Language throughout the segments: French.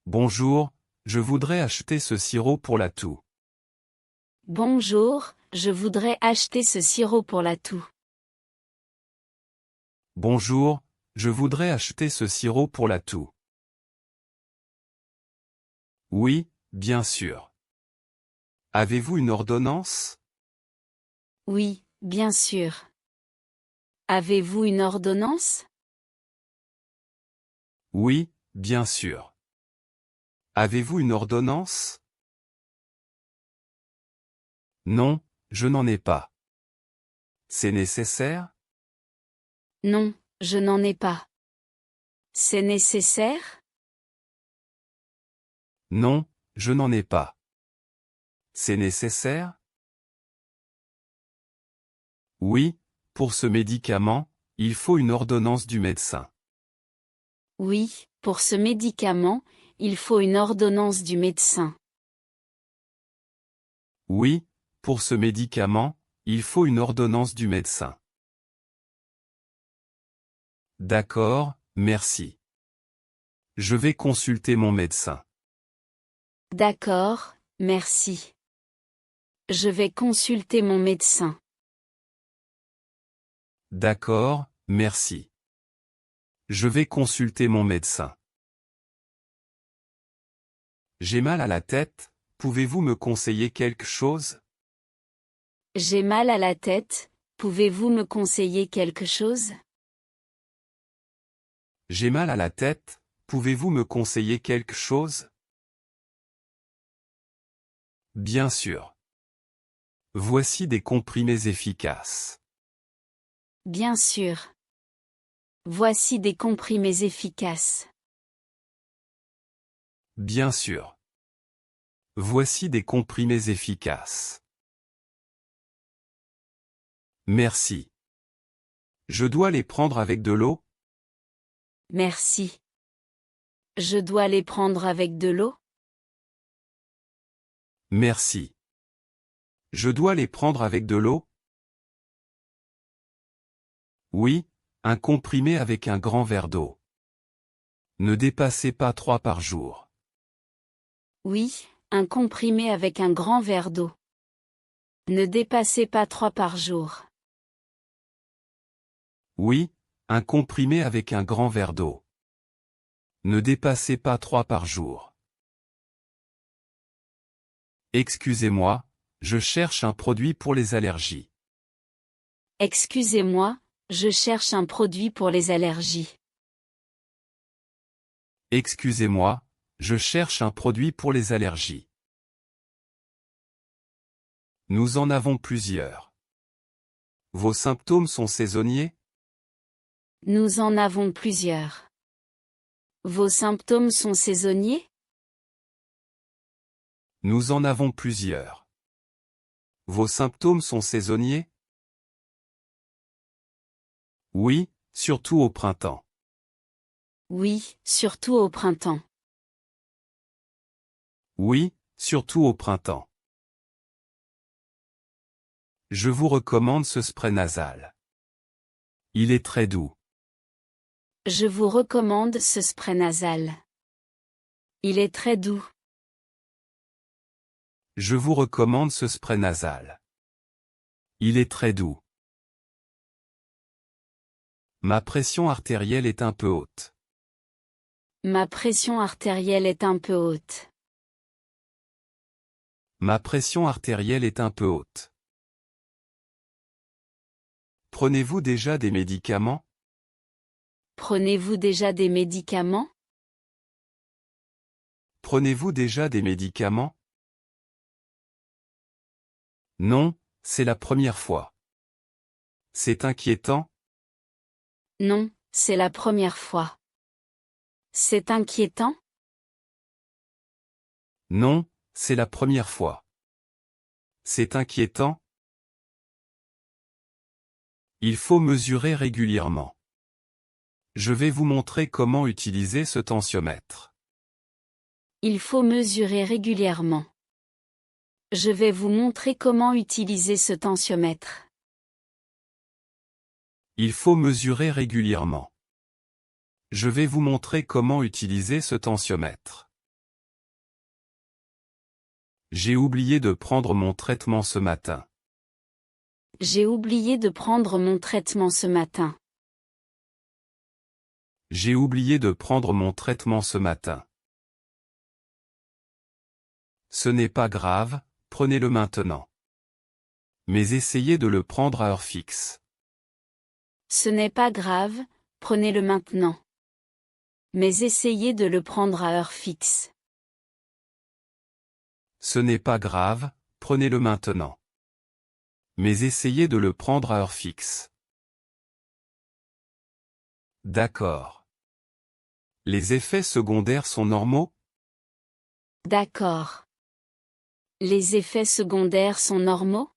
Bonjour, je voudrais acheter ce sirop pour la toux. Bonjour, je voudrais acheter ce sirop pour la toux. Bonjour, je voudrais acheter ce sirop pour la toux. Oui, bien sûr. Avez-vous une ordonnance? Oui, bien sûr. Avez-vous une ordonnance? Oui, bien sûr. Avez-vous une ordonnance? Non, je n'en ai pas. C'est nécessaire? Non, je n'en ai pas. C'est nécessaire? Non, je n'en ai pas. C'est nécessaire? Oui, pour ce médicament, il faut une ordonnance du médecin. Oui, pour ce médicament, il faut une ordonnance du médecin. Oui, pour ce médicament, il faut une ordonnance du médecin. D'accord, merci. Je vais consulter mon médecin. D'accord, merci. Je vais consulter mon médecin. D'accord, merci. Je vais consulter mon médecin. J'ai mal à la tête, pouvez-vous me conseiller quelque chose? J'ai mal à la tête, pouvez-vous me conseiller quelque chose? J'ai mal à la tête, pouvez-vous me conseiller quelque chose? Bien sûr. Voici des comprimés efficaces. Bien sûr. Voici des comprimés efficaces. Bien sûr. Voici des comprimés efficaces. Merci. Je dois les prendre avec de l'eau? Merci. Je dois les prendre avec de l'eau? Merci. Je dois les prendre avec de l'eau? Oui, un comprimé avec un grand verre d'eau. Ne dépassez pas 3 par jour. Oui, un comprimé avec un grand verre d'eau. Ne dépassez pas 3 par jour. Oui, un comprimé avec un grand verre d'eau. Ne dépassez pas 3 par jour. Excusez-moi, je cherche un produit pour les allergies. Excusez-moi, je cherche un produit pour les allergies. Excusez-moi, je cherche un produit pour les allergies. Nous en avons plusieurs. Vos symptômes sont saisonniers? Nous en avons plusieurs. Vos symptômes sont saisonniers? Nous en avons plusieurs. Vos symptômes sont saisonniers? Oui, surtout au printemps. Oui, surtout au printemps. Oui, surtout au printemps. Je vous recommande ce spray nasal. Il est très doux. Je vous recommande ce spray nasal. Il est très doux. Je vous recommande ce spray nasal. Il est très doux. Ma pression artérielle est un peu haute. Ma pression artérielle est un peu haute. Ma pression artérielle est un peu haute. Prenez-vous déjà des médicaments? Prenez-vous déjà des médicaments? Prenez-vous déjà des médicaments? Non, c'est la première fois. C'est inquiétant? Non, c'est la première fois. C'est inquiétant? Non, c'est la première fois. C'est inquiétant? Il faut mesurer régulièrement. Je vais vous montrer comment utiliser ce tensiomètre. Il faut mesurer régulièrement. Je vais vous montrer comment utiliser ce tensiomètre. Il faut mesurer régulièrement. Je vais vous montrer comment utiliser ce tensiomètre. J'ai oublié de prendre mon traitement ce matin. J'ai oublié de prendre mon traitement ce matin. J'ai oublié de prendre mon traitement ce matin. Ce n'est pas grave, prenez-le maintenant. Mais essayez de le prendre à heure fixe. Ce n'est pas grave, prenez-le maintenant. Mais essayez de le prendre à heure fixe. Ce n'est pas grave, prenez-le maintenant. Mais essayez de le prendre à heure fixe. D'accord. Les effets secondaires sont normaux? D'accord. Les effets secondaires sont normaux?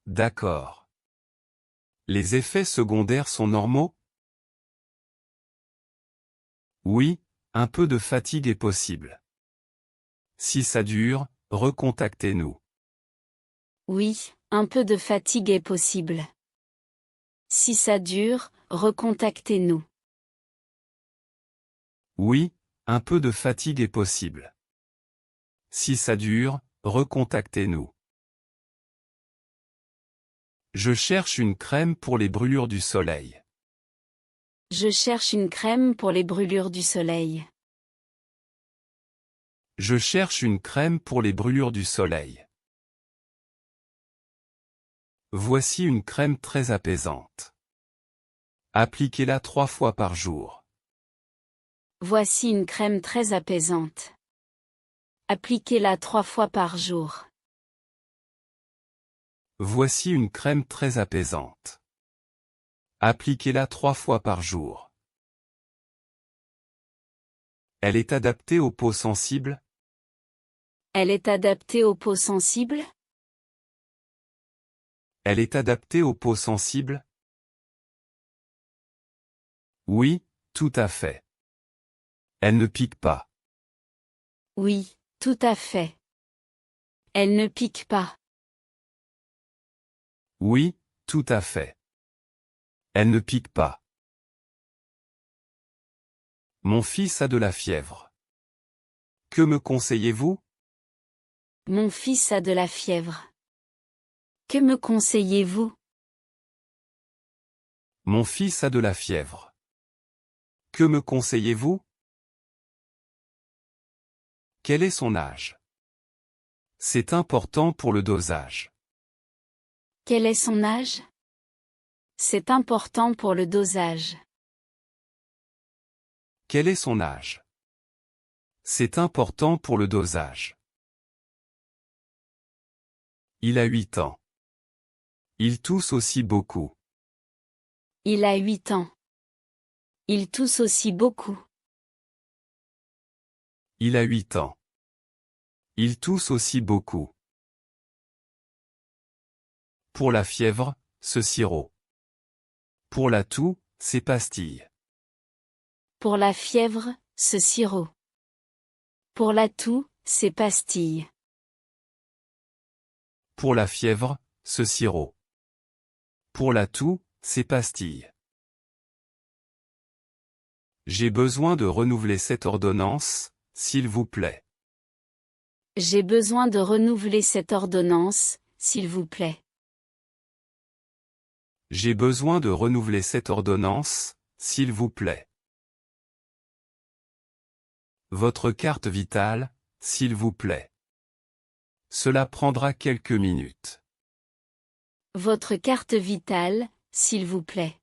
D'accord. Les effets secondaires sont normaux? Oui, un peu de fatigue est possible. Si ça dure, recontactez-nous. Oui, un peu de fatigue est possible. Si ça dure, recontactez-nous. Oui, un peu de fatigue est possible. Si ça dure, recontactez-nous. Je cherche une crème pour les brûlures du soleil. Je cherche une crème pour les brûlures du soleil. Je cherche une crème pour les brûlures du soleil. Voici une crème très apaisante. Appliquez-la 3 fois par jour. Voici une crème très apaisante. Appliquez-la 3 fois par jour. Voici une crème très apaisante. Appliquez-la 3 fois par jour. Elle est adaptée aux peaux sensibles? Elle est adaptée aux peaux sensibles? Elle est adaptée aux peaux sensibles? Oui, tout à fait. Elle ne pique pas. Oui, tout à fait. Elle ne pique pas. Oui, tout à fait. Elle ne pique pas. Mon fils a de la fièvre. Que me conseillez-vous? Mon fils a de la fièvre. Que me conseillez-vous? Mon fils a de la fièvre. Que me conseillez-vous? Quel est son âge? C'est important pour le dosage. Quel est son âge? C'est important pour le dosage. Quel est son âge? C'est important pour le dosage. Il a 8 ans. Il tousse aussi beaucoup. Il a 8 ans. Il tousse aussi beaucoup. Il a 8 ans. Il tousse aussi beaucoup. Pour la fièvre, ce sirop. Pour la toux, ces pastilles. Pour la fièvre, ce sirop. Pour la toux, ces pastilles. Pour la fièvre, ce sirop. Pour la toux, ces pastilles. J'ai besoin de renouveler cette ordonnance, s'il vous plaît. J'ai besoin de renouveler cette ordonnance, s'il vous plaît. J'ai besoin de renouveler cette ordonnance, s'il vous plaît. Votre carte vitale, s'il vous plaît. Cela prendra quelques minutes. Votre carte vitale, s'il vous plaît.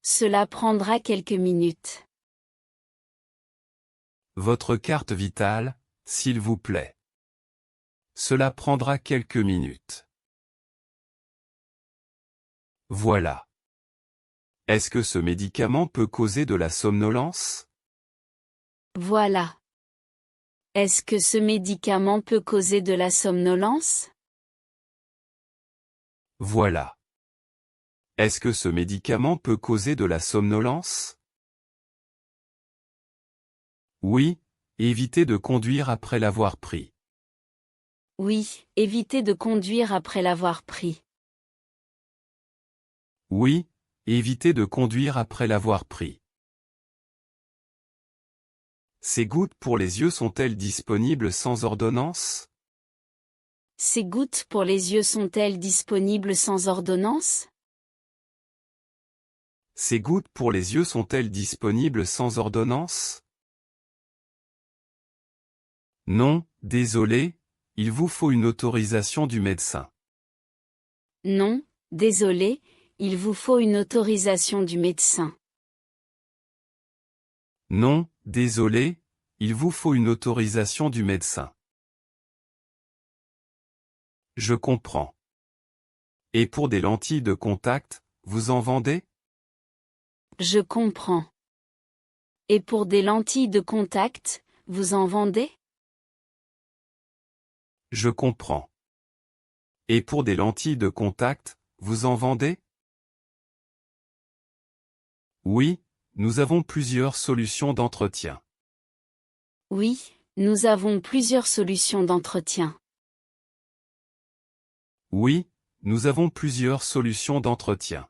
Cela prendra quelques minutes. Votre carte vitale, s'il vous plaît. Cela prendra quelques minutes. Voilà. Est-ce que ce médicament peut causer de la somnolence? Voilà. Est-ce que ce médicament peut causer de la somnolence? Voilà. Est-ce que ce médicament peut causer de la somnolence? Oui, évitez de conduire après l'avoir pris. Oui, évitez de conduire après l'avoir pris. Oui, évitez de conduire après l'avoir pris. Ces gouttes pour les yeux sont-elles disponibles sans ordonnance? Ces gouttes pour les yeux sont-elles disponibles sans ordonnance? Ces gouttes pour les yeux sont-elles disponibles sans ordonnance? Non, désolé, il vous faut une autorisation du médecin. Non, désolé, il vous faut une autorisation du médecin. Non, désolé, il vous faut une autorisation du médecin. Je comprends. Et pour des lentilles de contact, vous en vendez? Je comprends. Et pour des lentilles de contact, vous en vendez? Je comprends. Et pour des lentilles de contact, vous en vendez? Oui, nous avons plusieurs solutions d'entretien. Oui, nous avons plusieurs solutions d'entretien. Oui, nous avons plusieurs solutions d'entretien.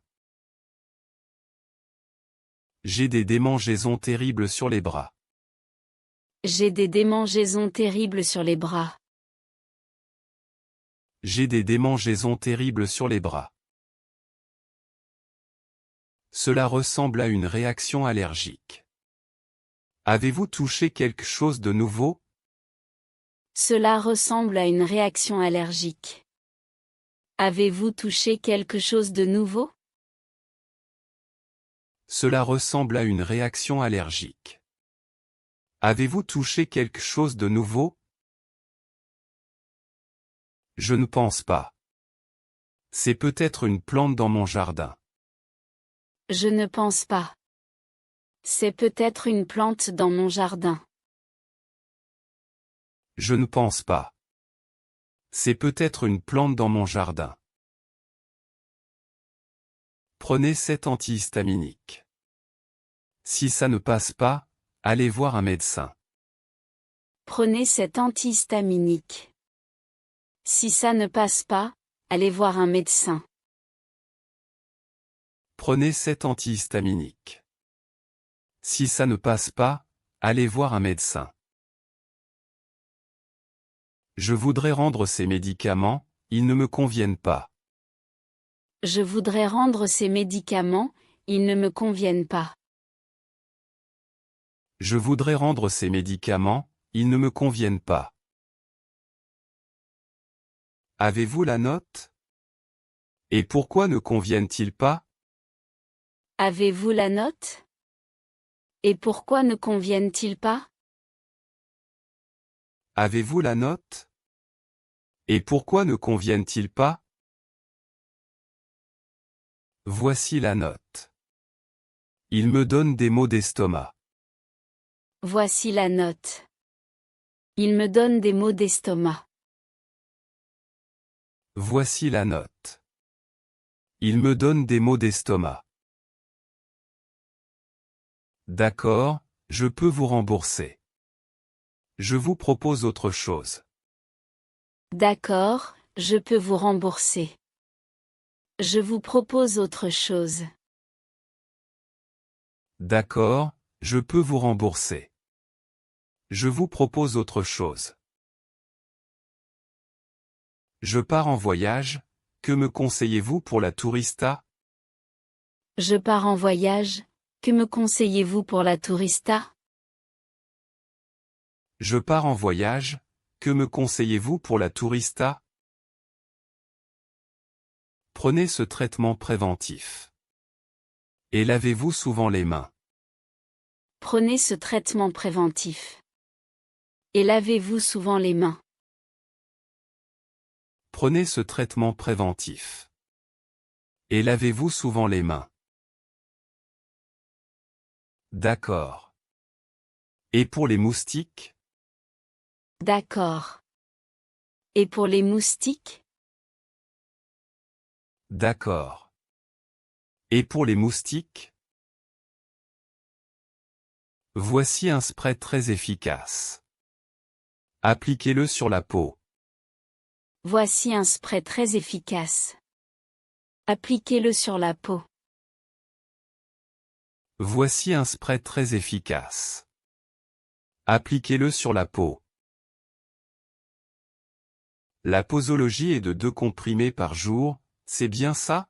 J'ai des démangeaisons terribles sur les bras. J'ai des démangeaisons terribles sur les bras. J'ai des démangeaisons terribles sur les bras. Cela ressemble à une réaction allergique. Avez-vous touché quelque chose de nouveau? Cela ressemble à une réaction allergique. Avez-vous touché quelque chose de nouveau? Cela ressemble à une réaction allergique. Avez-vous touché quelque chose de nouveau? Je ne pense pas. C'est peut-être une plante dans mon jardin. Je ne pense pas. C'est peut-être une plante dans mon jardin. Je ne pense pas. C'est peut-être une plante dans mon jardin. Prenez cet antihistaminique. Si ça ne passe pas, allez voir un médecin. Prenez cet antihistaminique. Si ça ne passe pas, allez voir un médecin. Prenez cet antihistaminique. Si ça ne passe pas, allez voir un médecin. Je voudrais rendre ces médicaments, ils ne me conviennent pas. Je voudrais rendre ces médicaments, ils ne me conviennent pas. Je voudrais rendre ces médicaments, ils ne me conviennent pas. Avez-vous la note? Et pourquoi ne conviennent-ils pas? Avez-vous la note? Et pourquoi ne conviennent-ils pas? Avez-vous la note? Et pourquoi ne conviennent-ils pas? Voici la note. Il me donne des maux d'estomac. Voici la note. Il me donne des maux d'estomac. Voici la note. Il me donne des maux d'estomac. D'accord, je peux vous rembourser. Je vous propose autre chose. D'accord, je peux vous rembourser. Je vous propose autre chose. D'accord, je peux vous rembourser. Je vous propose autre chose. Je pars en voyage, que me conseillez-vous pour la tourista? Je pars en voyage, que me conseillez-vous pour la tourista? Je pars en voyage, que me conseillez-vous pour la tourista? Prenez ce traitement préventif. Et lavez-vous souvent les mains. Prenez ce traitement préventif. Et lavez-vous souvent les mains. Prenez ce traitement préventif. Et lavez-vous souvent les mains. D'accord. Et pour les moustiques? D'accord. Et pour les moustiques? D'accord. Et pour les moustiques? Voici un spray très efficace. Appliquez-le sur la peau. Voici un spray très efficace. Appliquez-le sur la peau. Voici un spray très efficace. Appliquez-le sur la peau. La posologie est de 2 comprimés par jour, c'est bien ça?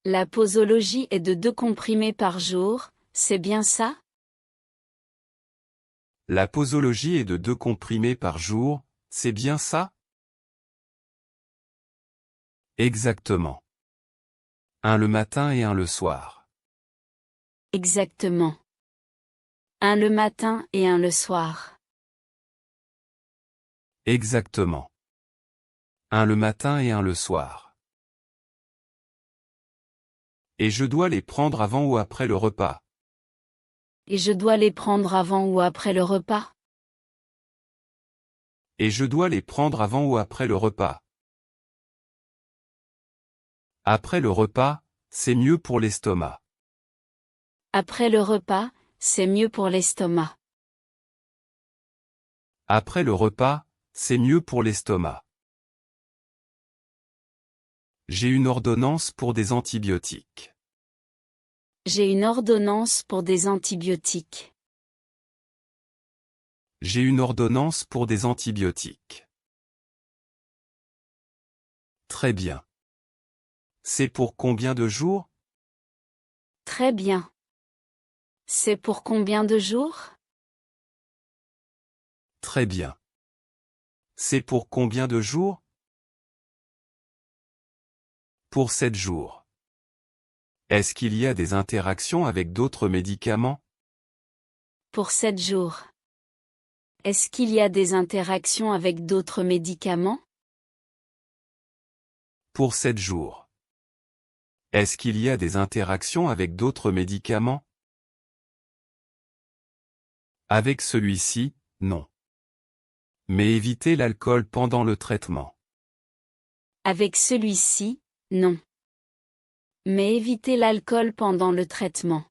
La posologie est de 2 comprimés par jour, c'est bien ça? La posologie est de 2 comprimés par jour, c'est bien ça? Exactement. Un le matin et un le soir. Exactement. Un le matin et un le soir. Exactement. Un le matin et un le soir. Et je dois les prendre avant ou après le repas. Et je dois les prendre avant ou après le repas? Et je dois les prendre avant ou après le repas. Après le repas, c'est mieux pour l'estomac. Après le repas, c'est mieux pour l'estomac. Après le repas, c'est mieux pour l'estomac. J'ai une ordonnance pour des antibiotiques. J'ai une ordonnance pour des antibiotiques. J'ai une ordonnance pour des antibiotiques. Très bien. C'est pour combien de jours? Très bien. C'est pour combien de jours? Très bien. C'est pour combien de jours? Pour 7 jours. Est-ce qu'il y a des interactions avec d'autres médicaments? Pour 7 jours. Est-ce qu'il y a des interactions avec d'autres médicaments? Pour 7 jours. Est-ce qu'il y a des interactions avec d'autres médicaments? Avec celui-ci, non. Mais évitez l'alcool pendant le traitement. Avec celui-ci, non. Mais évitez l'alcool pendant le traitement.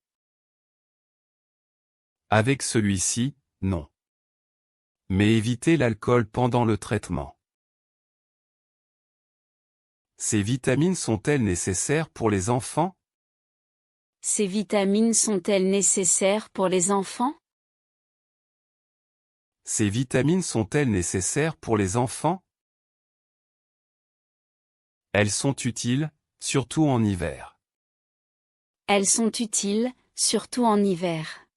Avec celui-ci, non. Mais évitez l'alcool pendant le traitement. Ces vitamines sont-elles nécessaires pour les enfants? Ces vitamines sont-elles nécessaires pour les enfants? Ces vitamines sont-elles nécessaires pour les enfants? Elles sont utiles, surtout en hiver. Elles sont utiles, surtout en hiver.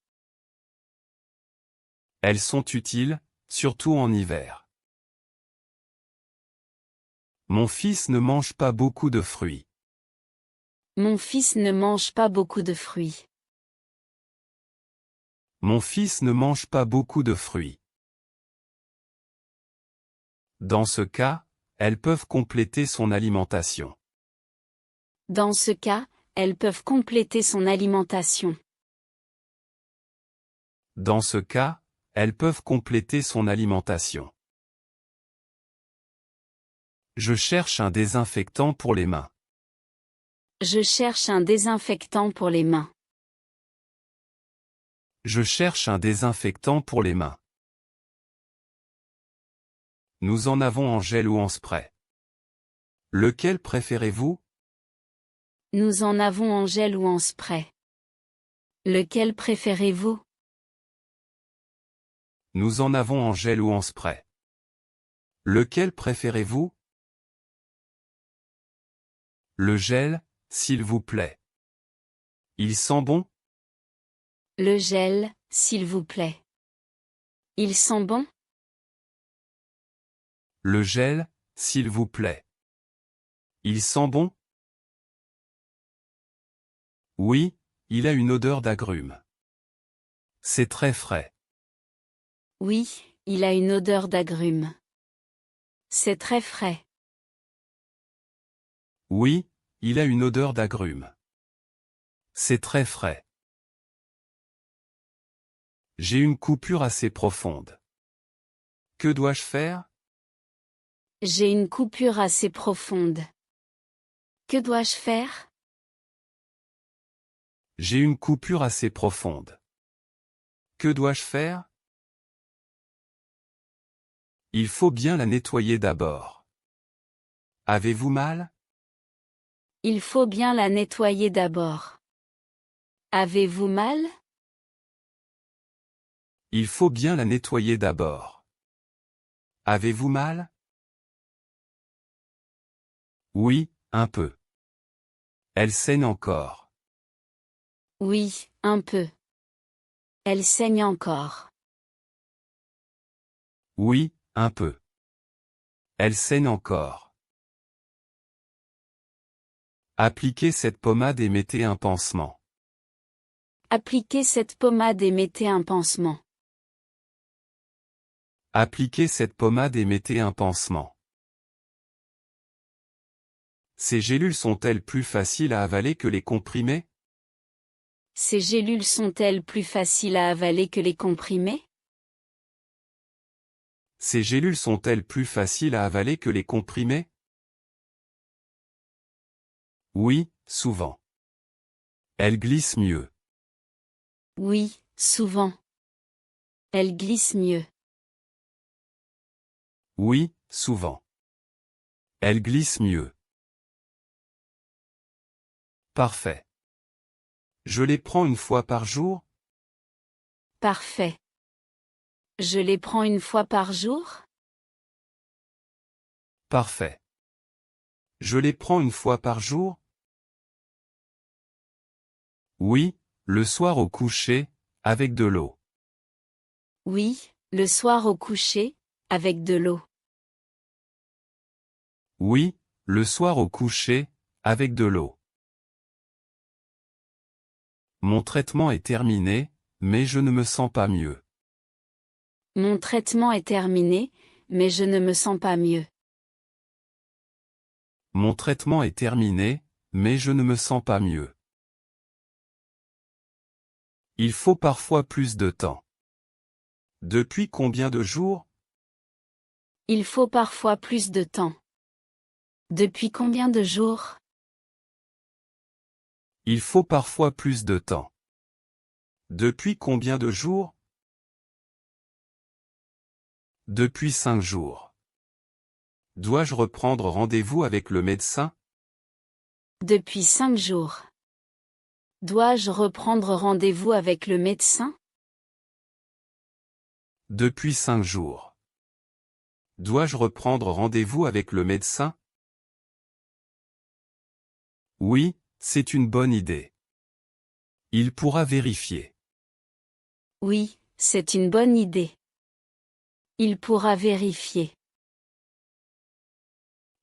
Elles sont utiles, surtout en hiver. Mon fils ne mange pas beaucoup de fruits. Mon fils ne mange pas beaucoup de fruits. Mon fils ne mange pas beaucoup de fruits. Dans ce cas, elles peuvent compléter son alimentation. Dans ce cas, elles peuvent compléter son alimentation. Dans ce cas, elles peuvent compléter son alimentation. Je cherche un désinfectant pour les mains. Je cherche un désinfectant pour les mains. Je cherche un désinfectant pour les mains. Nous en avons en gel ou en spray. Lequel préférez-vous? Nous en avons en gel ou en spray. Lequel préférez-vous? Nous en avons en gel ou en spray. Lequel préférez-vous? Le gel, s'il vous plaît. Il sent bon? Le gel, s'il vous plaît. Il sent bon? Le gel, s'il vous plaît. Il sent bon? Oui, il a une odeur d'agrumes. C'est très frais. Oui, il a une odeur d'agrumes. C'est très frais. Oui, il a une odeur d'agrumes. C'est très frais. J'ai une coupure assez profonde. Que dois-je faire? J'ai une coupure assez profonde. Que dois-je faire? J'ai une coupure assez profonde. Que dois-je faire? Il faut bien la nettoyer d'abord. Avez-vous mal? Il faut bien la nettoyer d'abord. Avez-vous mal? Il faut bien la nettoyer d'abord. Avez-vous mal? Oui, un peu. Elle saigne encore. Oui, un peu. Elle saigne encore. Oui, un peu. Elle saigne encore. Appliquez cette pommade et mettez un pansement. Appliquez cette pommade et mettez un pansement. Appliquez cette pommade et mettez un pansement. Ces gélules sont-elles plus faciles à avaler que les comprimés? Ces gélules sont-elles plus faciles à avaler que les comprimés? Ces gélules sont-elles plus faciles à avaler que les comprimés? Oui, souvent. Elles glissent mieux. Oui, souvent. Elles glissent mieux. Oui, souvent. Elles glissent mieux. Parfait. Je les prends une fois par jour? Parfait. Je les prends une fois par jour? Parfait. Je les prends une fois par jour? Oui, le soir au coucher, avec de l'eau. Oui, le soir au coucher, avec de l'eau. Oui, le soir au coucher, avec de l'eau. Mon traitement est terminé, mais je ne me sens pas mieux. Mon traitement est terminé, mais je ne me sens pas mieux. Mon traitement est terminé, mais je ne me sens pas mieux. Il faut parfois plus de temps. Depuis combien de jours? Il faut parfois plus de temps. Depuis combien de jours? Il faut parfois plus de temps. Depuis combien de jours? Depuis 5 jours. Dois-je reprendre rendez-vous avec le médecin? Depuis 5 jours. Dois-je reprendre rendez-vous avec le médecin? Depuis 5 jours. Dois-je reprendre rendez-vous avec le médecin? Oui, c'est une bonne idée. Il pourra vérifier. Oui, c'est une bonne idée. Il pourra vérifier.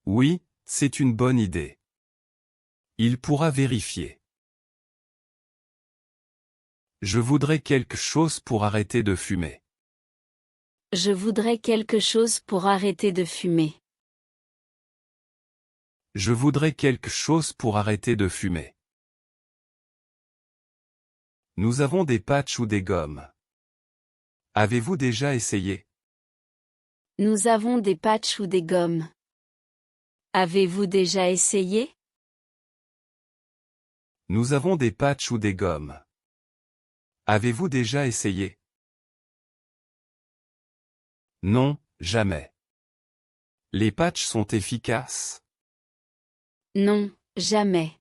Oui, c'est une bonne idée. Il pourra vérifier. Je voudrais quelque chose pour arrêter de fumer. Je voudrais quelque chose pour arrêter de fumer. Je voudrais quelque chose pour arrêter de fumer. Nous avons des patchs ou des gommes. Avez-vous déjà essayé? Nous avons des patchs ou des gommes. Avez-vous déjà essayé? Nous avons des patchs ou des gommes. Avez-vous déjà essayé? Non, jamais. Les patchs sont efficaces? Non, jamais.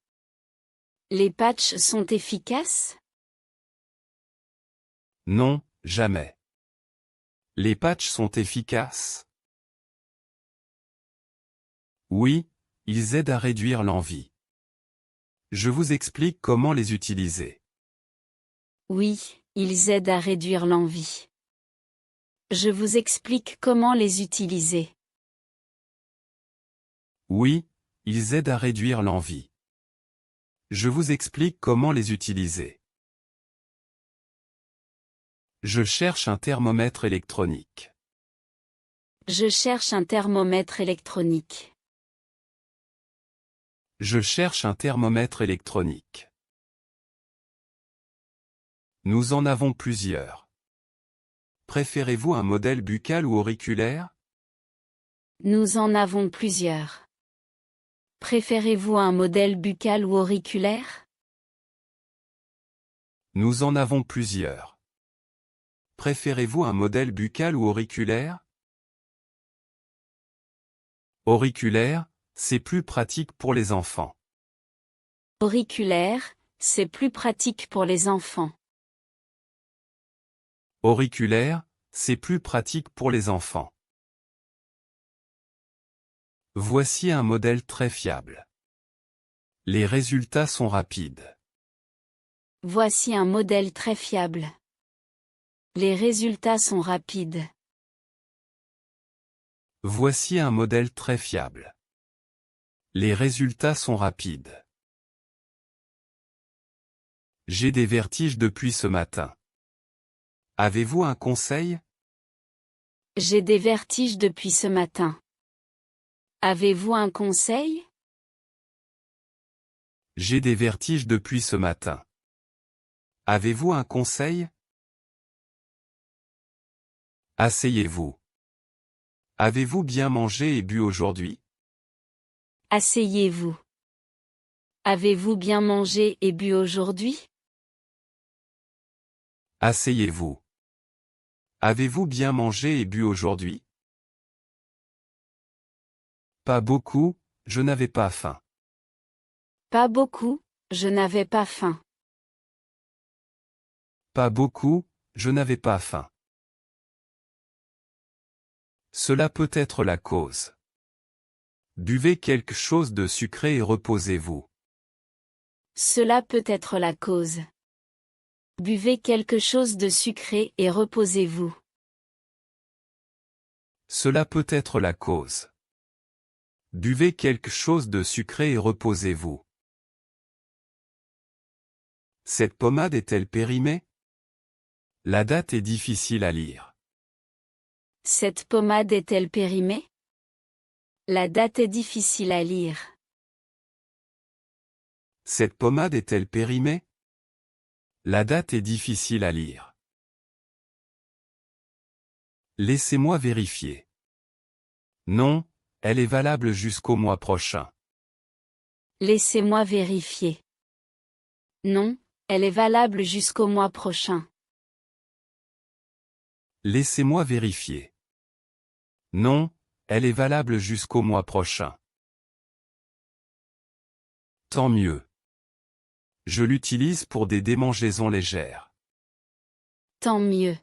Les patchs sont efficaces? Non, jamais. Les patchs sont efficaces? Oui, ils aident à réduire l'envie. Je vous explique comment les utiliser. Oui, ils aident à réduire l'envie. Je vous explique comment les utiliser. Oui, ils aident à réduire l'envie. Je vous explique comment les utiliser. Je cherche un thermomètre électronique. Je cherche un thermomètre électronique. Je cherche un thermomètre électronique. Nous en avons plusieurs. Préférez-vous un modèle buccal ou auriculaire? Nous en avons plusieurs. Préférez-vous un modèle buccal ou auriculaire? Nous en avons plusieurs. Préférez-vous un modèle buccal ou auriculaire? Auriculaire, c'est plus pratique pour les enfants. Auriculaire, c'est plus pratique pour les enfants. Auriculaire, c'est plus pratique pour les enfants. Voici un modèle très fiable. Les résultats sont rapides. Voici un modèle très fiable. Les résultats sont rapides. Voici un modèle très fiable. Les résultats sont rapides. J'ai des vertiges depuis ce matin. Avez-vous un conseil? J'ai des vertiges depuis ce matin. Avez-vous un conseil? J'ai des vertiges depuis ce matin. Avez-vous un conseil? Asseyez-vous. Avez-vous bien mangé et bu aujourd'hui? Asseyez-vous. Avez-vous bien mangé et bu aujourd'hui? Asseyez-vous. Avez-vous bien mangé et bu aujourd'hui? Pas beaucoup, je n'avais pas faim. Pas beaucoup, je n'avais pas faim. Pas beaucoup, je n'avais pas faim. Cela peut être la cause. Buvez quelque chose de sucré et reposez-vous. Cela peut être la cause. Buvez quelque chose de sucré et reposez-vous. Cela peut être la cause. Buvez quelque chose de sucré et reposez-vous. Cette pommade est-elle périmée? La date est difficile à lire. Cette pommade est-elle périmée? La date est difficile à lire. Cette pommade est-elle périmée? La date est difficile à lire. Laissez-moi vérifier. Non, elle est valable jusqu'au mois prochain. Laissez-moi vérifier. Non, elle est valable jusqu'au mois prochain. Laissez-moi vérifier. Non, elle est valable jusqu'au mois prochain. Tant mieux. Je l'utilise pour des démangeaisons légères. Tant mieux.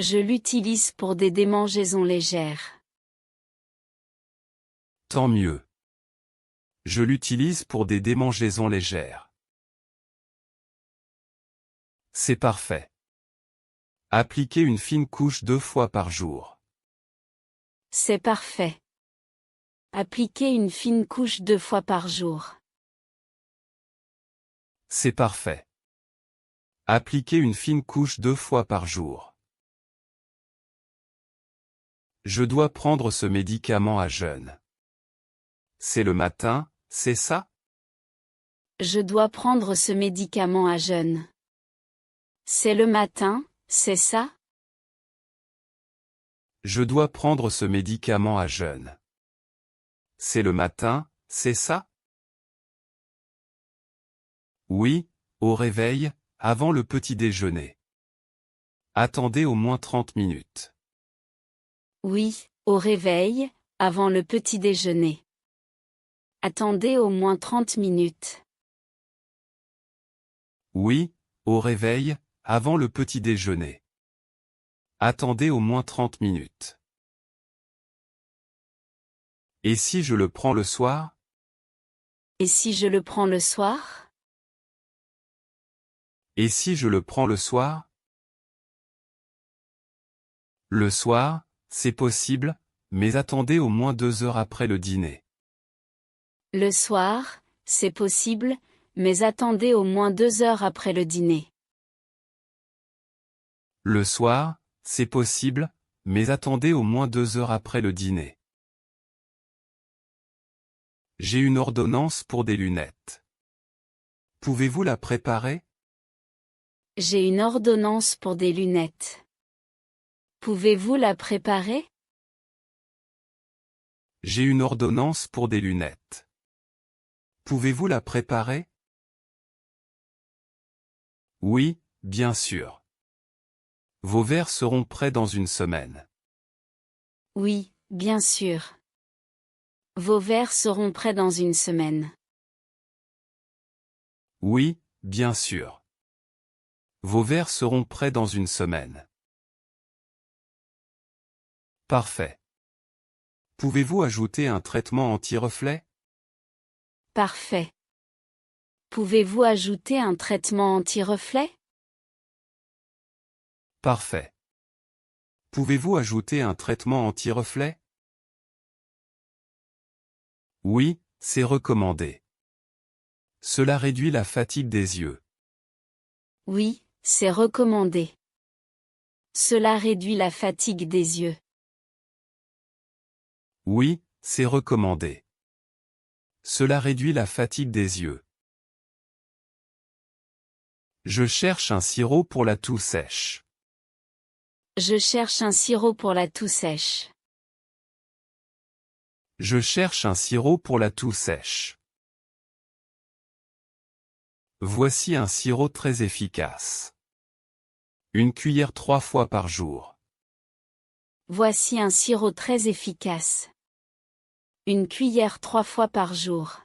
Je l'utilise pour des démangeaisons légères. Tant mieux. Je l'utilise pour des démangeaisons légères. C'est parfait. Appliquez une fine couche 2 fois par jour. C'est parfait. Appliquez une fine couche 2 fois par jour. C'est parfait. Appliquez une fine couche 2 fois par jour. Je dois prendre ce médicament à jeûne. C'est le matin, c'est ça? Je dois prendre ce médicament à jeûne. C'est le matin, c'est ça? Je dois prendre ce médicament à jeûne. C'est le matin, c'est ça? Oui, au réveil, avant le petit déjeuner. Attendez au moins 30 minutes. Oui, au réveil, avant le petit déjeuner. Attendez au moins 30 minutes. Oui, au réveil, avant le petit déjeuner. Attendez au moins 30 minutes. Et si je le prends le soir? Et si je le prends le soir? Et si je le prends le soir? Le soir, c'est possible, mais attendez au moins 2 heures après le dîner. Le soir, c'est possible, mais attendez au moins 2 heures après le dîner. Le soir, c'est possible, mais attendez au moins 2 heures après le dîner. J'ai une ordonnance pour des lunettes. Pouvez-vous la préparer? J'ai une ordonnance pour des lunettes. Pouvez-vous la préparer? J'ai une ordonnance pour des lunettes. Pouvez-vous la préparer? Oui, bien sûr. Vos verres seront prêts dans une semaine. Oui, bien sûr. Vos verres seront prêts dans une semaine. Oui, bien sûr. Vos verres seront prêts dans une semaine. Parfait. Pouvez-vous ajouter un traitement anti-reflet? Parfait. Pouvez-vous ajouter un traitement anti-reflet? Parfait. Pouvez-vous ajouter un traitement anti-reflet? Oui, c'est recommandé. Cela réduit la fatigue des yeux. Oui, c'est recommandé. Cela réduit la fatigue des yeux. Oui, c'est recommandé. Cela réduit la fatigue des yeux. Je cherche un sirop pour la toux sèche. Je cherche un sirop pour la toux sèche. Je cherche un sirop pour la toux sèche. Voici un sirop très efficace. Une cuillère 3 fois par jour. Voici un sirop très efficace. Une cuillère 3 fois par jour.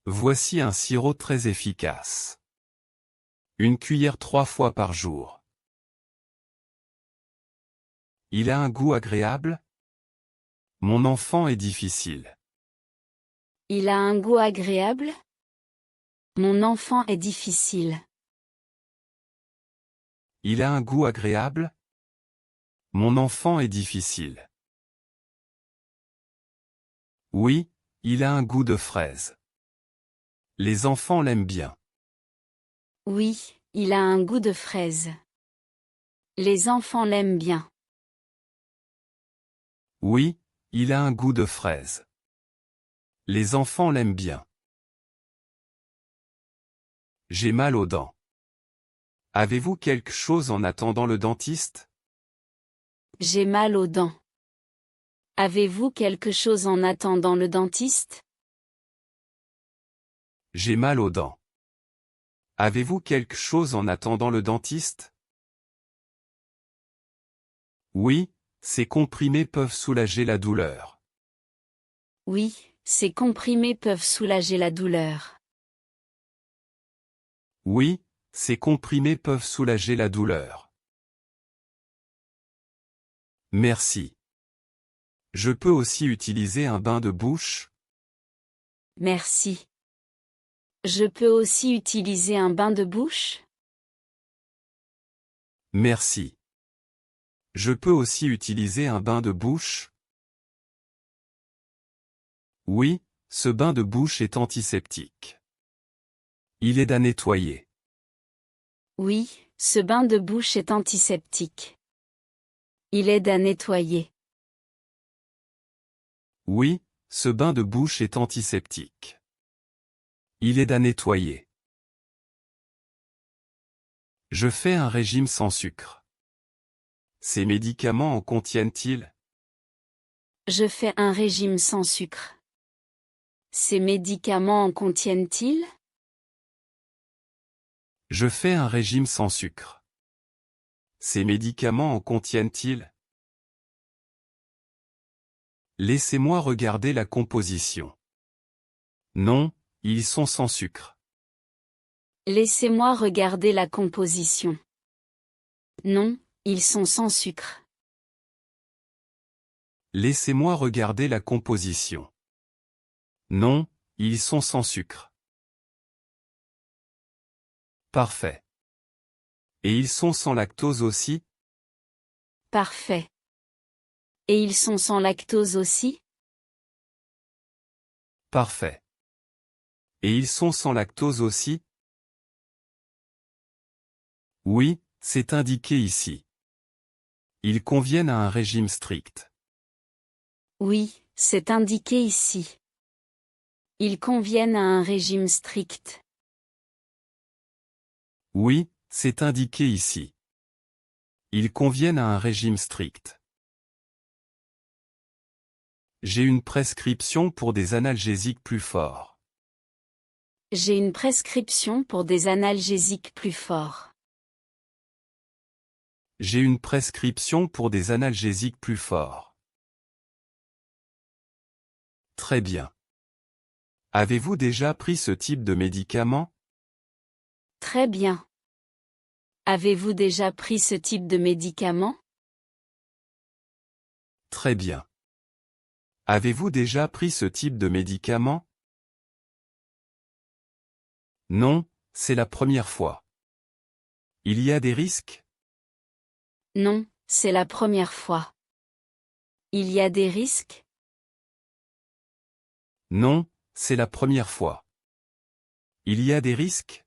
Voici un sirop très efficace. Une cuillère 3 fois par jour. Il a un goût agréable? Mon enfant est difficile. Il a un goût agréable? Mon enfant est difficile. Il a un goût agréable? Mon enfant est difficile. Oui, il a un goût de fraise. Les enfants l'aiment bien. Oui, il a un goût de fraise. Les enfants l'aiment bien. Oui, il a un goût de fraise. Les enfants l'aiment bien. J'ai mal aux dents. Avez-vous quelque chose en attendant le dentiste? J'ai mal aux dents. Avez-vous quelque chose en attendant le dentiste? J'ai mal aux dents. Avez-vous quelque chose en attendant le dentiste? Oui, ces comprimés peuvent soulager la douleur. Oui, ces comprimés peuvent soulager la douleur. Oui, ces comprimés peuvent soulager la douleur. Merci. Je peux aussi utiliser un bain de bouche? Merci. Je peux aussi utiliser un bain de bouche? Merci. Je peux aussi utiliser un bain de bouche? Oui, ce bain de bouche est antiseptique. Il aide à nettoyer. Oui, ce bain de bouche est antiseptique. Il aide à nettoyer. Oui, ce bain de bouche est antiseptique. Il aide à nettoyer. Je fais un régime sans sucre. Ces médicaments en contiennent-ils? Je fais un régime sans sucre. Ces médicaments en contiennent-ils? Je fais un régime sans sucre. Ces médicaments en contiennent-ils? Laissez-moi regarder la composition. Non, ils sont sans sucre. Laissez-moi regarder la composition. Non, ils sont sans sucre. Laissez-moi regarder la composition. Non, ils sont sans sucre. Parfait. Et ils sont sans lactose aussi? Parfait. Et ils sont sans lactose aussi? Parfait. Et ils sont sans lactose aussi? Oui, c'est indiqué ici. Ils conviennent à un régime strict. Oui, c'est indiqué ici. Ils conviennent à un régime strict. Oui, c'est indiqué ici. Ils conviennent à un régime strict. J'ai une prescription pour des analgésiques plus forts. J'ai une prescription pour des analgésiques plus forts. J'ai une prescription pour des analgésiques plus forts. Très bien. Avez-vous déjà pris ce type de médicament? Très bien. Avez-vous déjà pris ce type de médicament? Très bien. Avez-vous déjà pris ce type de médicament? Non, c'est la première fois. Il y a des risques? Non, c'est la première fois. Il y a des risques? Non, c'est la première fois. Il y a des risques?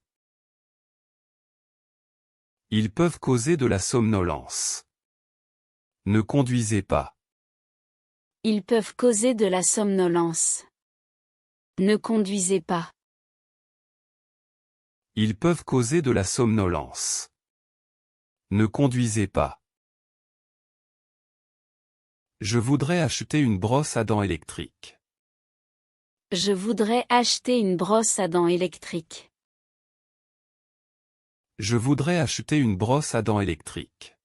Ils peuvent causer de la somnolence. Ne conduisez pas. Ils peuvent causer de la somnolence. Ne conduisez pas. Ils peuvent causer de la somnolence. Ne conduisez pas. Je voudrais acheter une brosse à dents électrique. Je voudrais acheter une brosse à dents électrique. Je voudrais acheter une brosse à dents électrique.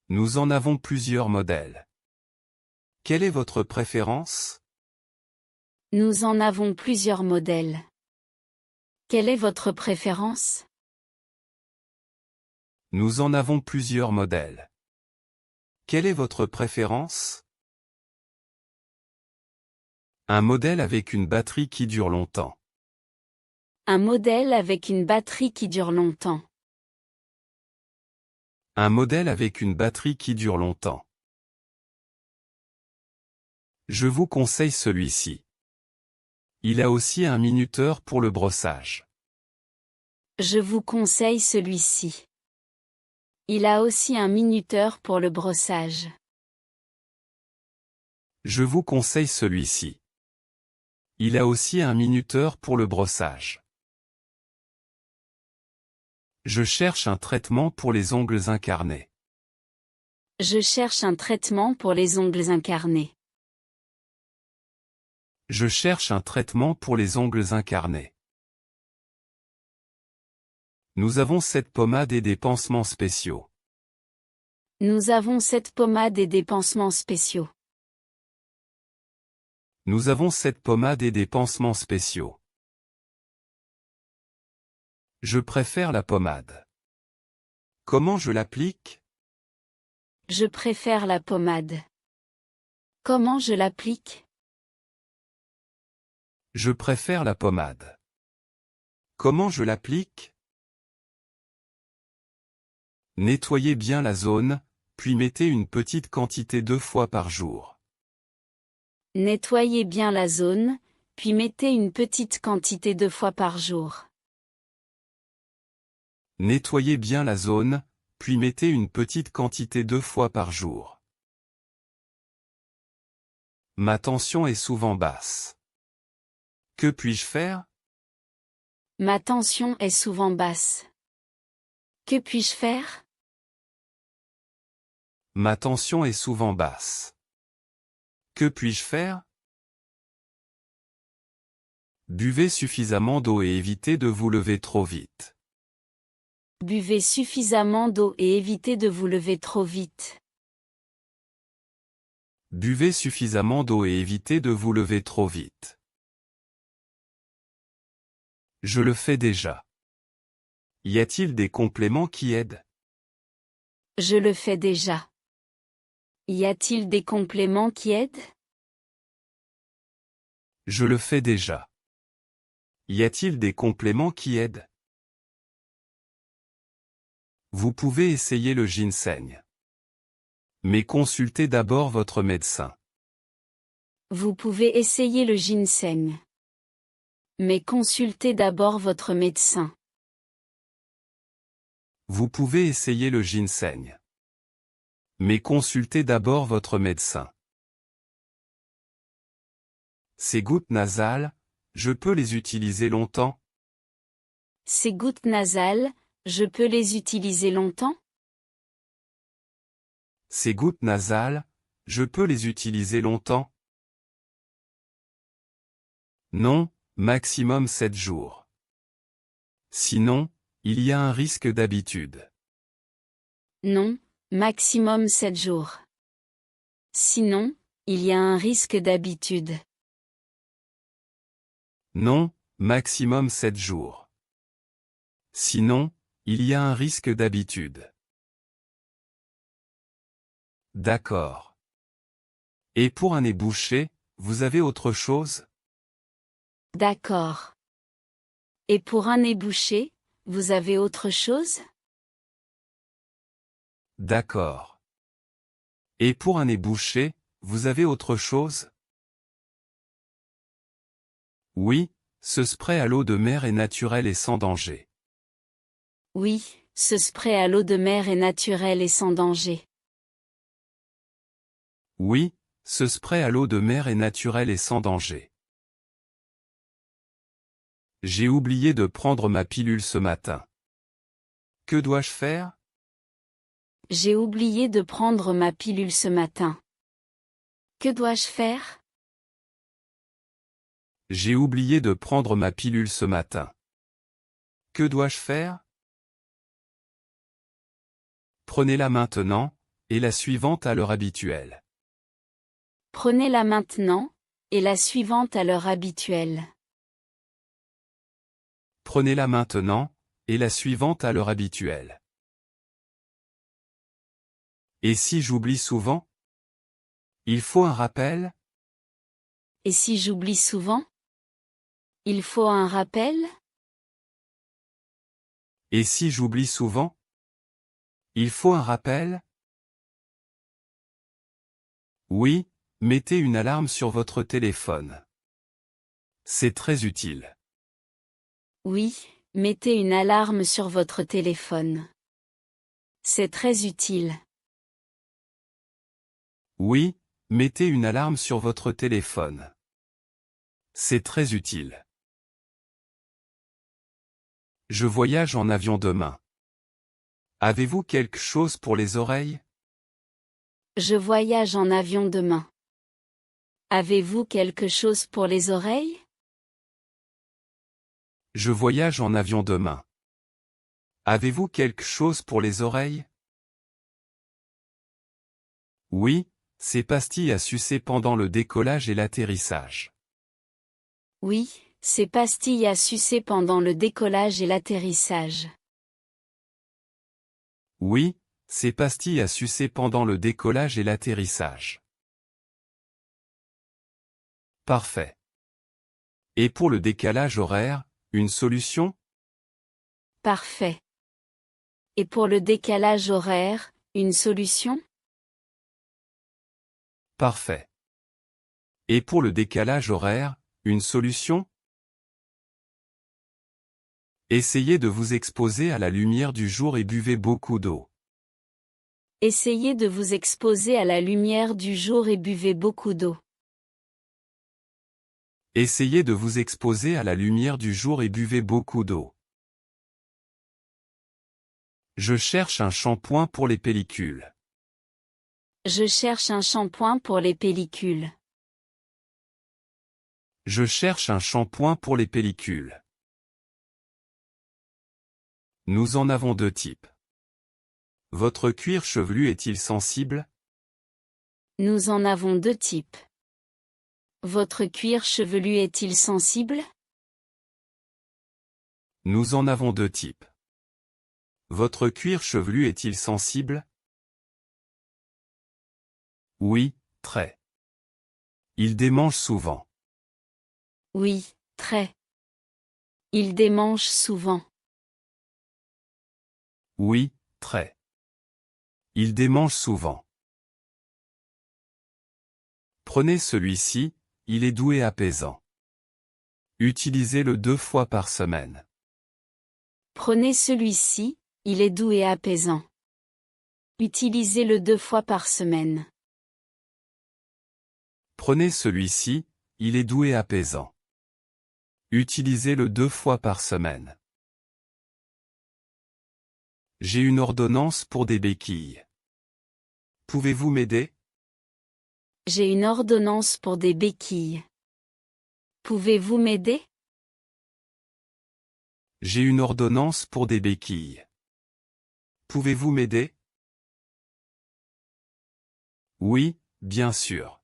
Nous en avons plusieurs modèles. Quelle est votre préférence? Nous en avons plusieurs modèles. Quelle est votre préférence? Nous en avons plusieurs modèles. Quelle est votre préférence? Un modèle avec une batterie qui dure longtemps. Un modèle avec une batterie qui dure longtemps. Un modèle avec une batterie qui dure longtemps. Je vous conseille celui-ci. Il a aussi un minuteur pour le brossage. Je vous conseille celui-ci. Il a aussi un minuteur pour le brossage. Je vous conseille celui-ci. Il a aussi un minuteur pour le brossage. Je cherche un traitement pour les ongles incarnés. Je cherche un traitement pour les ongles incarnés. Je cherche un traitement pour les ongles incarnés. Nous avons cette pommade et des pansements spéciaux. Nous avons cette pommade et des pansements spéciaux. Nous avons cette pommade et des pansements spéciaux. Je préfère la pommade. Comment je l'applique? Je préfère la pommade. Comment je l'applique? Je préfère la pommade. Comment je l'applique? Nettoyez bien la zone, puis mettez une petite quantité 2 fois par jour. Nettoyez bien la zone, puis mettez une petite quantité 2 fois par jour. Nettoyez bien la zone, puis mettez une petite quantité 2 fois par jour. Ma tension est souvent basse. Que puis-je faire? Ma tension est souvent basse. Que puis-je faire? Ma tension est souvent basse. Que puis-je faire? Buvez suffisamment d'eau et évitez de vous lever trop vite. Buvez suffisamment d'eau et évitez de vous lever trop vite. Buvez suffisamment d'eau et évitez de vous lever trop vite. Je le fais déjà. Y a-t-il des compléments qui aident? Je le fais déjà. Y a-t-il des compléments qui aident? Je le fais déjà. Y a-t-il des compléments qui aident? Vous pouvez essayer le ginseng. Mais consultez d'abord votre médecin. Vous pouvez essayer le ginseng. Mais consultez d'abord votre médecin. Vous pouvez essayer le ginseng. Mais consultez d'abord votre médecin. Ces gouttes nasales, je peux les utiliser longtemps? Ces gouttes nasales, je peux les utiliser longtemps? Ces gouttes nasales, je peux les utiliser longtemps? Non, maximum 7 jours. Sinon, il y a un risque d'habitude. Non, maximum 7 jours. Sinon, il y a un risque d'habitude. Non, Maximum 7 jours. Sinon, il y a un risque d'habitude. D'accord. Et pour un nez bouché, vous avez autre chose? D'accord. Et pour un nez bouché, vous avez autre chose? D'accord. Et pour un nez bouché, vous avez autre chose? Oui, ce spray à l'eau de mer est naturel et sans danger. Oui, ce spray à l'eau de mer est naturel et sans danger. Oui, ce spray à l'eau de mer est naturel et sans danger. J'ai oublié de prendre ma pilule ce matin. Que dois-je faire? J'ai oublié de prendre ma pilule ce matin. Que dois-je faire? J'ai oublié de prendre ma pilule ce matin. Que dois-je faire? Prenez-la maintenant, et la suivante à l'heure habituelle. Prenez-la maintenant, et la suivante à l'heure habituelle. Prenez-la maintenant, et la suivante à l'heure habituelle. Et si j'oublie souvent? Il faut un rappel? Et si j'oublie souvent? Il faut un rappel? Et si j'oublie souvent? Il faut un rappel? Oui, mettez une alarme sur votre téléphone. C'est très utile. Oui, mettez une alarme sur votre téléphone. C'est très utile. Oui, mettez une alarme sur votre téléphone. C'est très utile. Je voyage en avion demain. Avez-vous quelque chose pour les oreilles? Je voyage en avion demain. Avez-vous quelque chose pour les oreilles? Je voyage en avion demain. Avez-vous quelque chose pour les oreilles? Oui, ces pastilles à sucer pendant le décollage et l'atterrissage. Oui, ces pastilles à sucer pendant le décollage et l'atterrissage. Oui, ces pastilles à sucer pendant le décollage et l'atterrissage. Parfait. Et pour le décalage horaire, une solution? Parfait. Et pour le décalage horaire, une solution? Parfait. Et pour le décalage horaire, une solution? Essayez de vous exposer à la lumière du jour et buvez beaucoup d'eau. Essayez de vous exposer à la lumière du jour et buvez beaucoup d'eau. Essayez de vous exposer à la lumière du jour et buvez beaucoup d'eau. Je cherche un shampoing pour les pellicules. Je cherche un shampoing pour les pellicules. Je cherche un shampoing pour les pellicules. Nous en avons deux types. Votre cuir chevelu est-il sensible? Nous en avons deux types. Votre cuir chevelu est-il sensible? Nous en avons deux types. Votre cuir chevelu est-il sensible? Oui, très. Il démange souvent. Oui, très. Il démange souvent. Oui, très. Il démange souvent. Prenez celui-ci, il est doux et apaisant. Utilisez-le 2 fois par semaine. Prenez celui-ci, il est doux et apaisant. Utilisez-le 2 fois par semaine. Prenez celui-ci, il est doux et apaisant. Utilisez-le 2 fois par semaine. J'ai une ordonnance pour des béquilles. Pouvez-vous m'aider? J'ai une ordonnance pour des béquilles. Pouvez-vous m'aider? J'ai une ordonnance pour des béquilles. Pouvez-vous m'aider? Oui, bien sûr.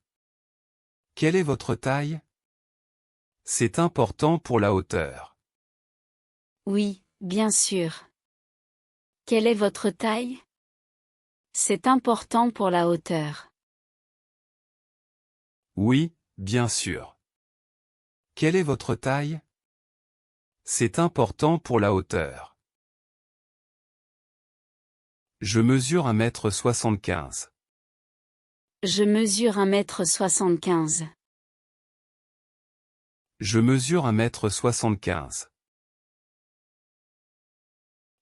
Quelle est votre taille? C'est important pour la hauteur. Oui, bien sûr. Quelle est votre taille? C'est important pour la hauteur. Oui, bien sûr. Quelle est votre taille? C'est important pour la hauteur. Je mesure 1,75 m. Je mesure 1,75 m. Je mesure 1,75 m.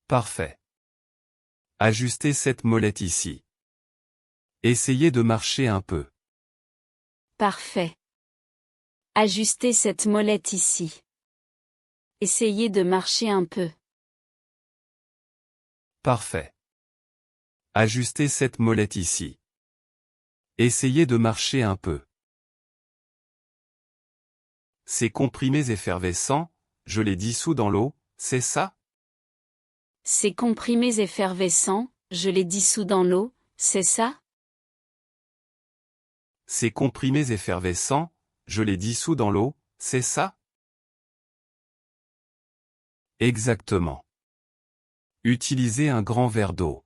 Parfait. Ajustez cette molette ici. Essayez de marcher un peu. Parfait. Ajustez cette molette ici. Essayez de marcher un peu. Parfait. Ajustez cette molette ici. Essayez de marcher un peu. Ces comprimés effervescents, je les dissous dans l'eau, c'est ça? Ces comprimés effervescents, je les dissous dans l'eau, c'est ça? Ces comprimés effervescents, je les dissous dans l'eau, c'est ça? Exactement. Utilisez un grand verre d'eau.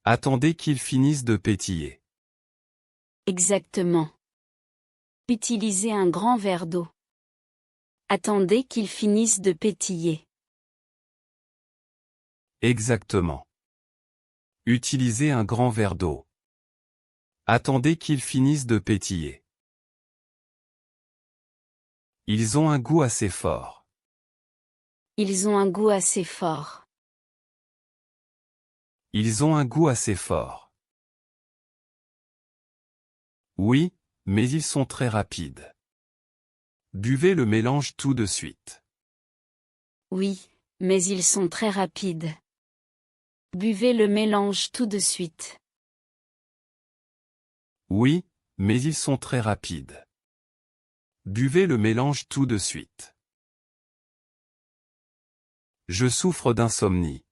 Attendez qu'ils finissent de pétiller. Exactement. Utilisez un grand verre d'eau. Attendez qu'ils finissent de pétiller. Exactement. Utilisez un grand verre d'eau. Attendez qu'ils finissent de pétiller. Ils ont un goût assez fort. Ils ont un goût assez fort. Ils ont un goût assez fort. Oui, mais ils sont très rapides. Buvez le mélange tout de suite. Oui, mais ils sont très rapides. Buvez le mélange tout de suite. Oui, mais ils sont très rapides. Buvez le mélange tout de suite. Je souffre d'insomnie.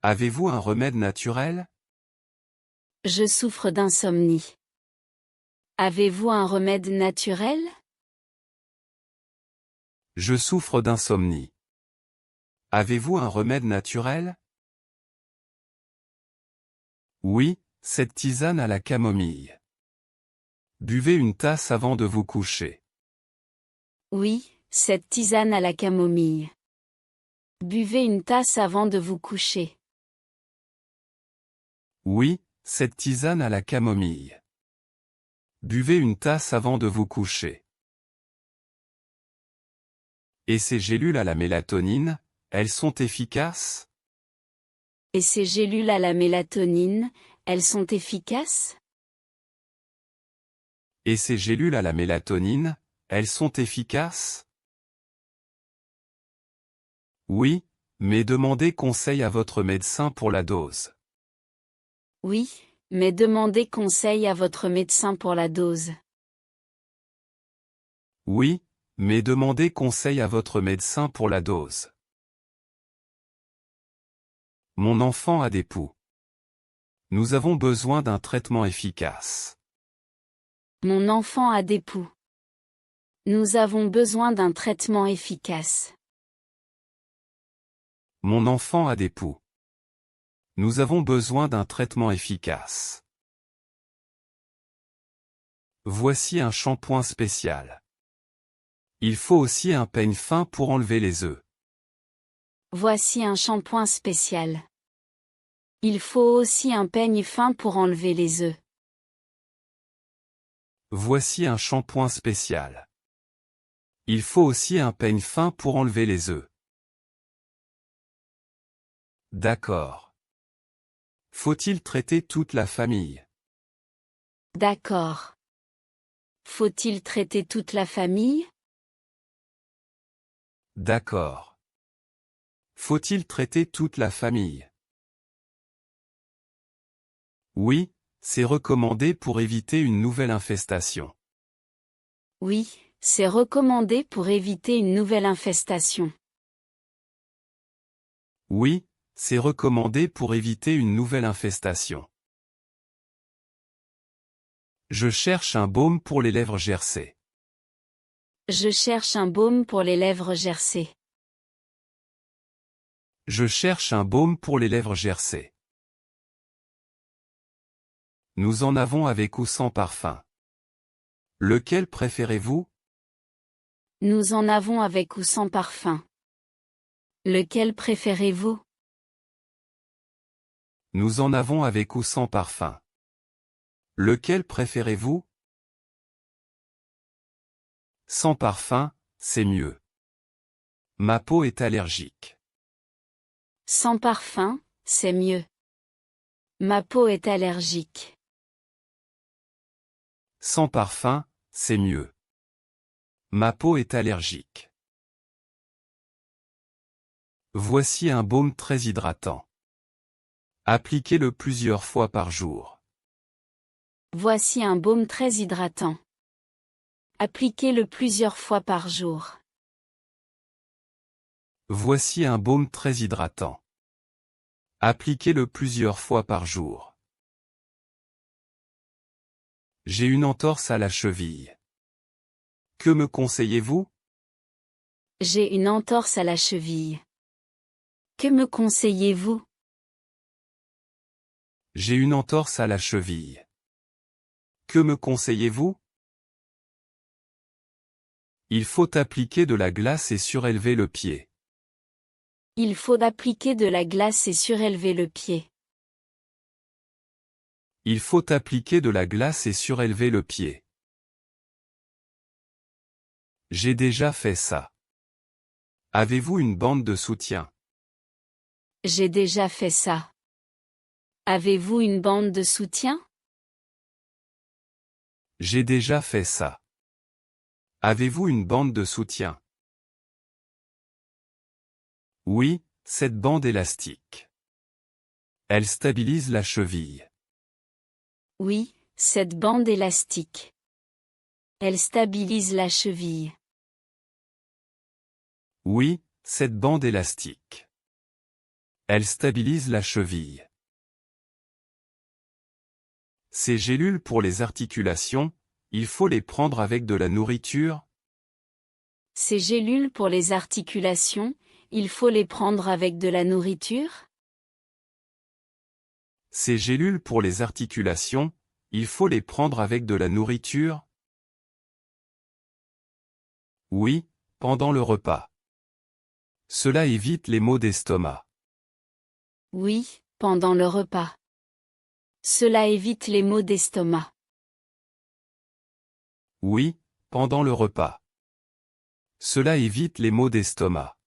Avez-vous un remède naturel? Je souffre d'insomnie. Avez-vous un remède naturel? Je souffre d'insomnie. Avez-vous un remède naturel? Oui, cette tisane à la camomille. Buvez une tasse avant de vous coucher. Oui, cette tisane à la camomille. Buvez une tasse avant de vous coucher. Oui, cette tisane à la camomille. Buvez une tasse avant de vous coucher. Et ces gélules à la mélatonine, elles sont efficaces? Et ces gélules à la mélatonine, elles sont efficaces? Et ces gélules à la mélatonine, elles sont efficaces? Oui, mais demandez conseil à votre médecin pour la dose. Oui, mais demandez conseil à votre médecin pour la dose. Oui, mais demandez conseil à votre médecin pour la dose. Mon enfant a des poux. Nous avons besoin d'un traitement efficace. Mon enfant a des poux. Nous avons besoin d'un traitement efficace. Mon enfant a des poux. Nous avons besoin d'un traitement efficace. Voici un shampoing spécial. Il faut aussi un peigne fin pour enlever les œufs. Voici un shampoing spécial. Il faut aussi un peigne fin pour enlever les œufs. Voici un shampoing spécial. Il faut aussi un peigne fin pour enlever les œufs. D'accord. Faut-il traiter toute la famille? D'accord. Faut-il traiter toute la famille? D'accord. Faut-il traiter toute la famille? Oui, c'est recommandé pour éviter une nouvelle infestation. Oui, c'est recommandé pour éviter une nouvelle infestation. Oui, c'est recommandé pour éviter une nouvelle infestation. Je cherche un baume pour les lèvres gercées. Je cherche un baume pour les lèvres gercées. Je cherche un baume pour les lèvres gercées. Nous en avons avec ou sans parfum. Lequel préférez-vous? Nous en avons avec ou sans parfum. Lequel préférez-vous? Nous en avons avec ou sans parfum. Lequel préférez-vous? Sans parfum, c'est mieux. Ma peau est allergique. Sans parfum, c'est mieux. Ma peau est allergique. Sans parfum, c'est mieux. Ma peau est allergique. Voici un baume très hydratant. Appliquez-le plusieurs fois par jour. Voici un baume très hydratant. Appliquez-le plusieurs fois par jour. Voici un baume très hydratant. Appliquez-le plusieurs fois par jour. J'ai une entorse à la cheville. Que me conseillez-vous? J'ai une entorse à la cheville. Que me conseillez-vous? J'ai une entorse à la cheville. Que me conseillez-vous? Il faut appliquer de la glace et surélever le pied. Il faut appliquer de la glace et surélever le pied. Il faut appliquer de la glace et surélever le pied. J'ai déjà fait ça. Avez-vous une bande de soutien? J'ai déjà fait ça. Avez-vous une bande de soutien? J'ai déjà fait ça. Avez-vous une bande de soutien? Oui, cette bande élastique. Elle stabilise la cheville. Oui, cette bande élastique. Elle stabilise la cheville. Oui, cette bande élastique. Elle stabilise la cheville. Ces gélules pour les articulations, il faut les prendre avec de la nourriture? Ces gélules pour les articulations, il faut les prendre avec de la nourriture? Ces gélules pour les articulations, il faut les prendre avec de la nourriture? Oui, pendant le repas. Cela évite les maux d'estomac. Oui, pendant le repas. Cela évite les maux d'estomac. Oui, pendant le repas. Cela évite les maux d'estomac.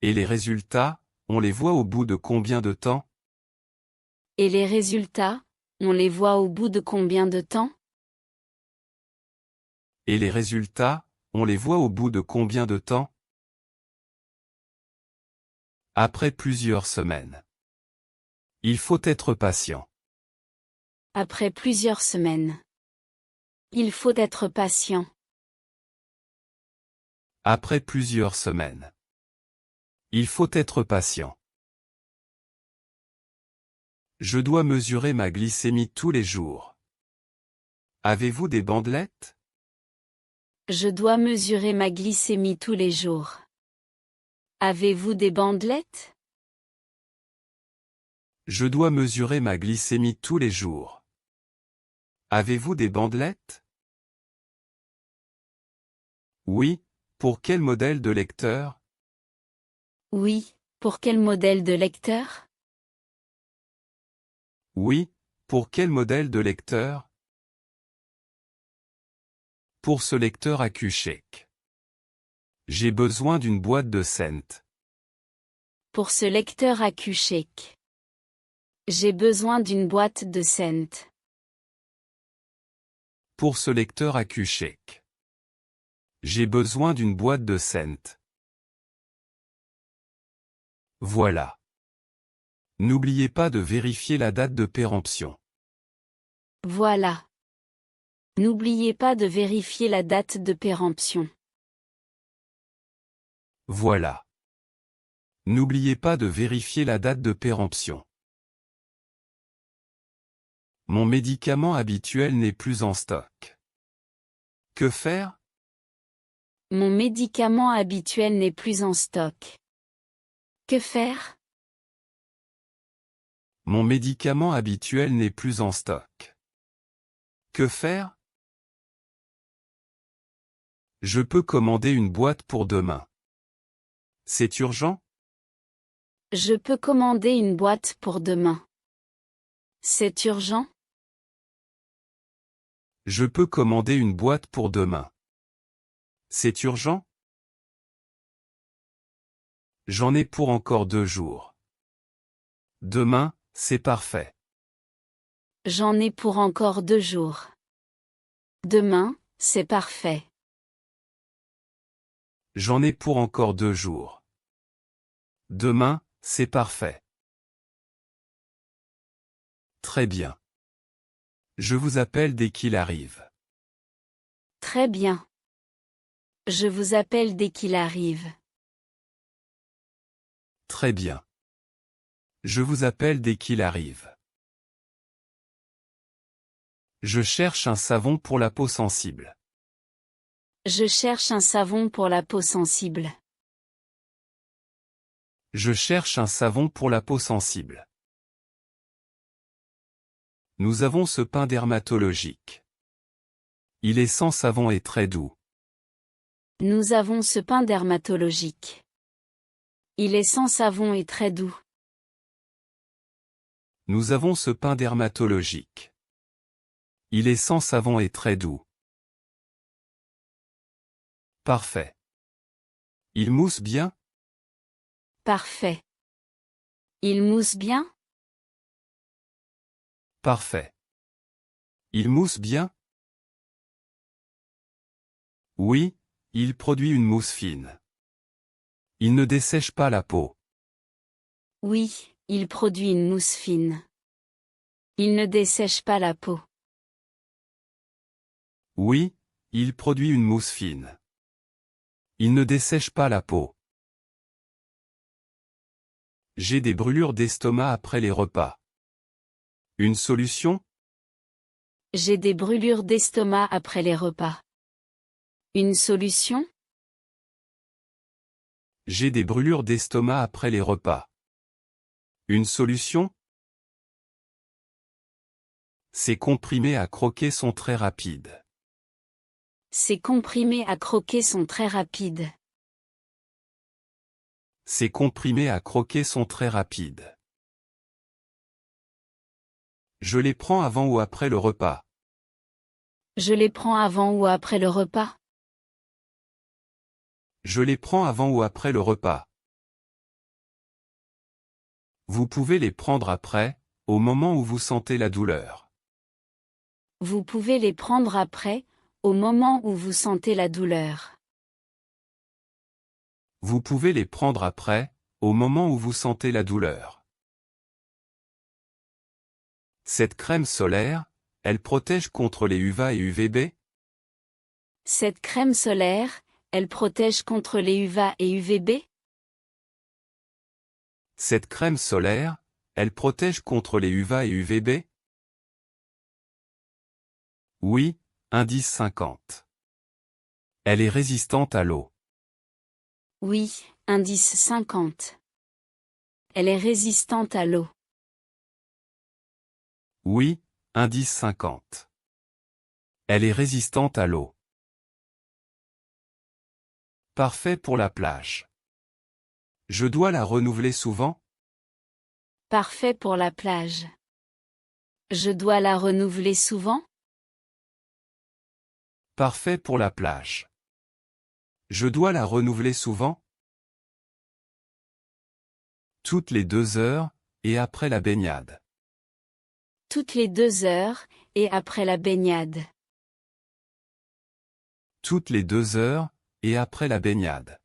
Et les résultats, on les voit au bout de combien de temps? Et les résultats, on les voit au bout de combien de temps? Et les résultats, on les voit au bout de combien de temps? Après plusieurs semaines. Il faut être patient. Après plusieurs semaines. Il faut être patient. Après plusieurs semaines. Il faut être patient. Je dois mesurer ma glycémie tous les jours. Avez-vous des bandelettes? Je dois mesurer ma glycémie tous les jours. Avez-vous des bandelettes? Je dois mesurer ma glycémie tous les jours. Avez-vous des bandelettes? Oui, pour quel modèle de lecteur? Oui, pour quel modèle de lecteur? Oui, pour quel modèle de lecteur? Pour ce lecteur AccuCheck. J'ai besoin d'une boîte de cent. Pour ce lecteur AccuCheck. J'ai besoin d'une boîte de cent. Pour ce lecteur AccuCheck. J'ai besoin d'une boîte de cent. Voilà. N'oubliez pas de vérifier la date de péremption. Voilà. N'oubliez pas de vérifier la date de péremption. Voilà. N'oubliez pas de vérifier la date de péremption. Mon médicament habituel n'est plus en stock. Que faire? Mon médicament habituel n'est plus en stock. Que faire? Mon médicament habituel n'est plus en stock. Que faire? Je peux commander une boîte pour demain. C'est urgent? Je peux commander une boîte pour demain. C'est urgent? Je peux commander une boîte pour demain. C'est urgent? J'en ai pour encore 2 jours. Demain, c'est parfait. J'en ai pour encore 2 jours. Demain, c'est parfait. J'en ai pour encore 2 jours. Demain, c'est parfait. Très bien. Je vous appelle dès qu'il arrive. Très bien. Je vous appelle dès qu'il arrive. Très bien. Je vous appelle dès qu'il arrive. Je cherche un savon pour la peau sensible. Je cherche un savon pour la peau sensible. Je cherche un savon pour la peau sensible. Nous avons ce pain dermatologique. Il est sans savon et très doux. Nous avons ce pain dermatologique. Il est sans savon et très doux. Nous avons ce pain dermatologique. Il est sans savon et très doux. Parfait. Il mousse bien? Parfait. Il mousse bien? Parfait. Il mousse bien? Oui, il produit une mousse fine. Il ne dessèche pas la peau. Oui, il produit une mousse fine. Il ne dessèche pas la peau. Oui, il produit une mousse fine. Il ne dessèche pas la peau. J'ai des brûlures d'estomac après les repas. Une solution? J'ai des brûlures d'estomac après les repas. Une solution? J'ai des brûlures d'estomac après les repas. Une solution? Ces comprimés à croquer sont très rapides. Ces comprimés à croquer sont très rapides. Ces comprimés à croquer sont très rapides. Je les prends avant ou après le repas. Je les prends avant ou après le repas. Je les prends avant ou après le repas. Vous pouvez les prendre après, au moment où vous sentez la douleur. Vous pouvez les prendre après, au moment où vous sentez la douleur. Vous pouvez les prendre après, au moment où vous sentez la douleur. Cette crème solaire, elle protège contre les UVA et UVB? Cette crème solaire, elle protège contre les UVA et UVB? Cette crème solaire, elle protège contre les UVA et UVB? Oui, indice 50. Elle est résistante à l'eau. Oui, indice 50. Elle est résistante à l'eau. Oui, indice 50. Elle est résistante à l'eau. Parfait pour la plage. Je dois la renouveler souvent? Parfait pour la plage. Je dois la renouveler souvent? Parfait pour la plage. Je dois la renouveler souvent? Toutes les 2 heures, et après la baignade. Toutes les 2 heures, et après la baignade. Toutes les 2 heures, et après la baignade.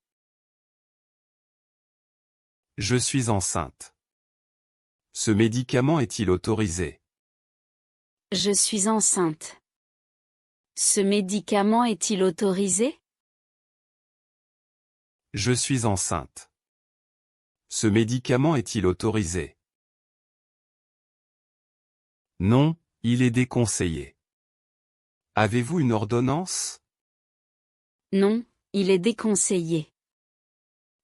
Je suis enceinte. Ce médicament est-il autorisé? Je suis enceinte. Ce médicament est-il autorisé? Je suis enceinte. Ce médicament est-il autorisé? Non, il est déconseillé. Avez-vous une ordonnance? Non, il est déconseillé.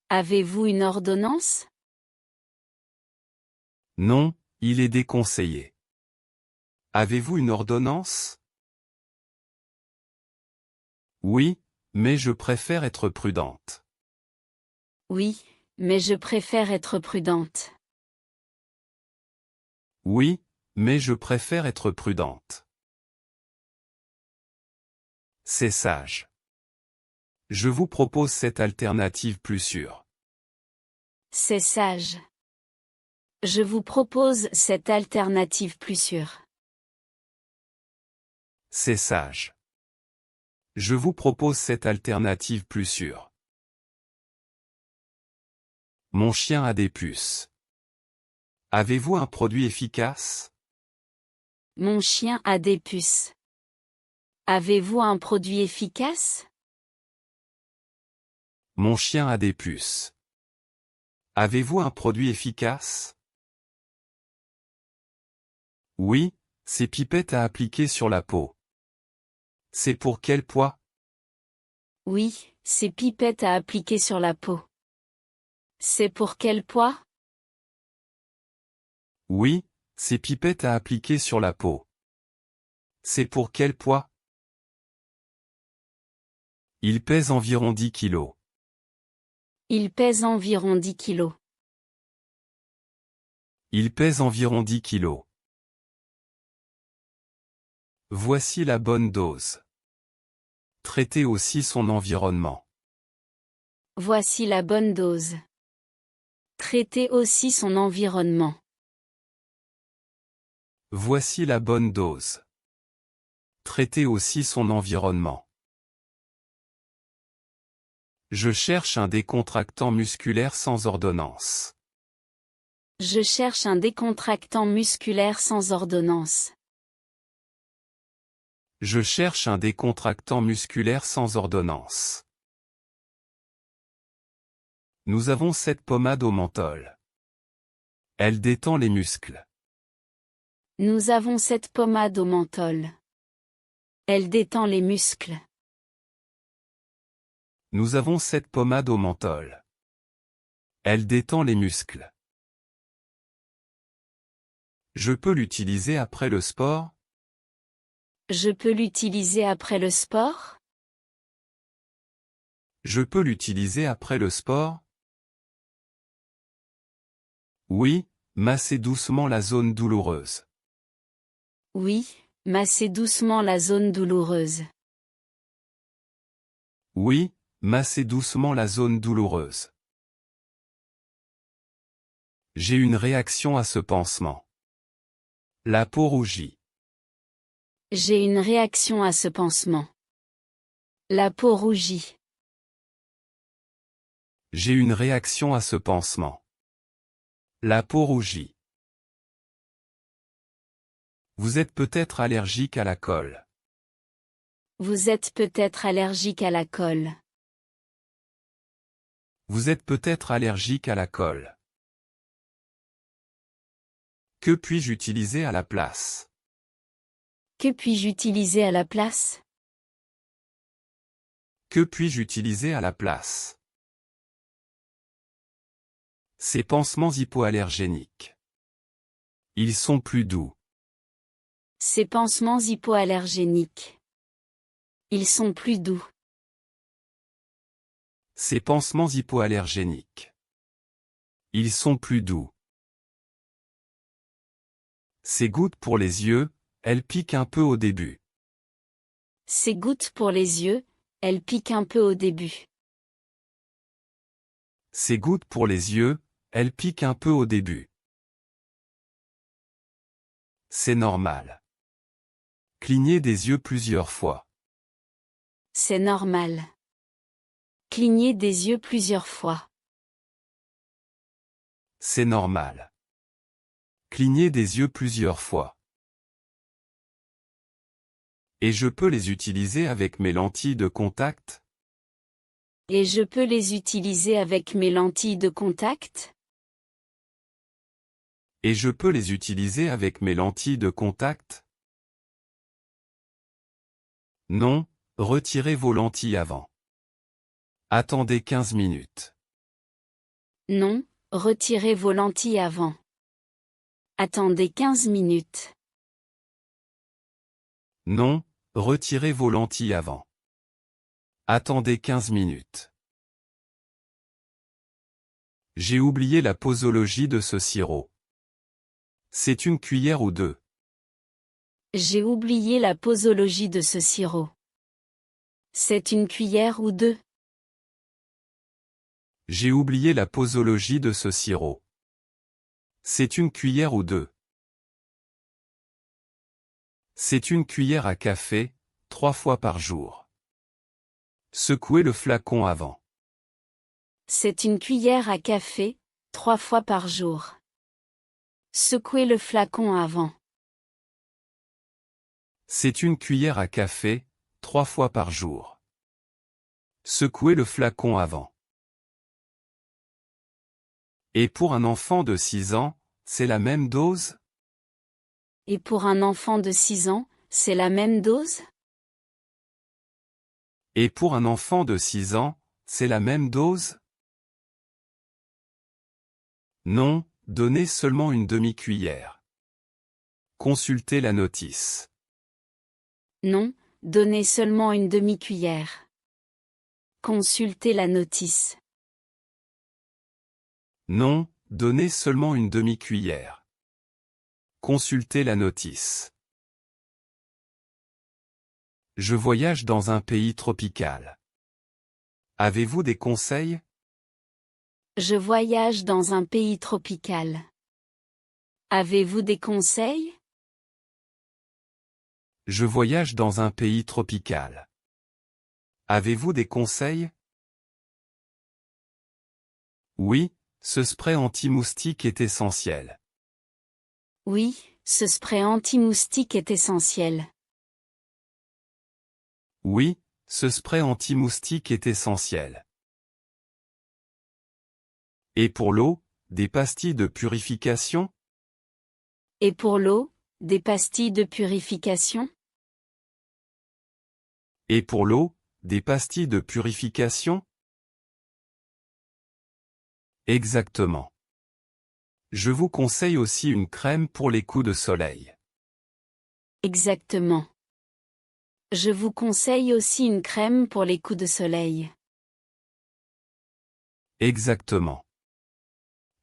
Avez-vous une ordonnance? Non, il est déconseillé. Avez-vous une ordonnance? Oui, mais je préfère être prudente. Oui, mais je préfère être prudente. Oui, mais je préfère être prudente. C'est sage. Je vous propose cette alternative plus sûre. C'est sage. Je vous propose cette alternative plus sûre. C'est sage. Je vous propose cette alternative plus sûre. Mon chien a des puces. Avez-vous un produit efficace? Mon chien a des puces. Avez-vous un produit efficace? Mon chien a des puces. Avez-vous un produit efficace? Oui, c'est pipettes à appliquer sur la peau. C'est pour quel poids? Oui, c'est pipettes à appliquer sur la peau. C'est pour quel poids? Oui, c'est pipettes à appliquer sur la peau. C'est pour quel poids? Il pèse environ 10 kilos. Il pèse environ 10 kilos. Il pèse environ 10 kilos. Voici la bonne dose. Traitez aussi son environnement. Voici la bonne dose. Traitez aussi son environnement. Voici la bonne dose. Traitez aussi son environnement. Je cherche un décontractant musculaire sans ordonnance. Je cherche un décontractant musculaire sans ordonnance. Je cherche un décontractant musculaire sans ordonnance. Nous avons cette pommade au menthol. Elle détend les muscles. Nous avons cette pommade au menthol. Elle détend les muscles. Nous avons cette pommade au menthol. Elle détend les muscles. Je peux l'utiliser après le sport? Je peux l'utiliser après le sport? Je peux l'utiliser après le sport? Oui, massez doucement la zone douloureuse. Oui, massez doucement la zone douloureuse. Oui, massez doucement la zone douloureuse. J'ai une réaction à ce pansement. La peau rougit. J'ai une réaction à ce pansement. La peau rougit. J'ai une réaction à ce pansement. La peau rougit. Vous êtes peut-être allergique à la colle. Vous êtes peut-être allergique à la colle. Vous êtes peut-être allergique à la colle. Que puis-je utiliser à la place? Que puis-je utiliser à la place? Que puis-je utiliser à la place? Ces pansements hypoallergéniques. Ils sont plus doux. Ces pansements hypoallergéniques. Ils sont plus doux. Ces pansements hypoallergéniques. Ils sont plus doux. Ces gouttes pour les yeux, elles piquent un peu au début. Ces gouttes pour les yeux, elles piquent un peu au début. Ces gouttes pour les yeux, elles piquent un peu au début. C'est normal. Clignez des yeux plusieurs fois. C'est normal. Clignez des yeux plusieurs fois. C'est normal. Clignez des yeux plusieurs fois. Et je peux les utiliser avec mes lentilles de contact? Et je peux les utiliser avec mes lentilles de contact? Et je peux les utiliser avec mes lentilles de contact? Non, retirez vos lentilles avant. Attendez 15 minutes. Non, retirez vos lentilles avant. Attendez 15 minutes. Non, retirez vos lentilles avant. Attendez 15 minutes. J'ai oublié la posologie de ce sirop. C'est une cuillère ou deux. J'ai oublié la posologie de ce sirop. C'est une cuillère ou deux. J'ai oublié la posologie de ce sirop. C'est une cuillère ou deux. C'est une cuillère à café, 3 fois par jour. Secouez le flacon avant. C'est une cuillère à café, 3 fois par jour. Secouez le flacon avant. C'est une cuillère à café, 3 fois par jour. Secouez le flacon avant. Et pour un enfant de 6 ans, c'est la même dose? Et pour un enfant de 6 ans, c'est la même dose? Et pour un enfant de 6 ans, c'est la même dose? Non, donnez seulement une demi-cuillère. Consultez la notice. Non, donnez seulement une demi-cuillère. Consultez la notice. Non, donnez seulement une demi-cuillère. Consultez la notice. Je voyage dans un pays tropical. Avez-vous des conseils? Je voyage dans un pays tropical. Avez-vous des conseils? Je voyage dans un pays tropical. Avez-vous des conseils? Oui, ce spray anti-moustique est essentiel. Oui, ce spray anti-moustique est essentiel. Oui, ce spray anti-moustique est essentiel. Et pour l'eau, des pastilles de purification? Et pour l'eau, des pastilles de purification? Et pour l'eau, des pastilles de purification? Exactement. Je vous conseille aussi une crème pour les coups de soleil. Exactement. Je vous conseille aussi une crème pour les coups de soleil. Exactement.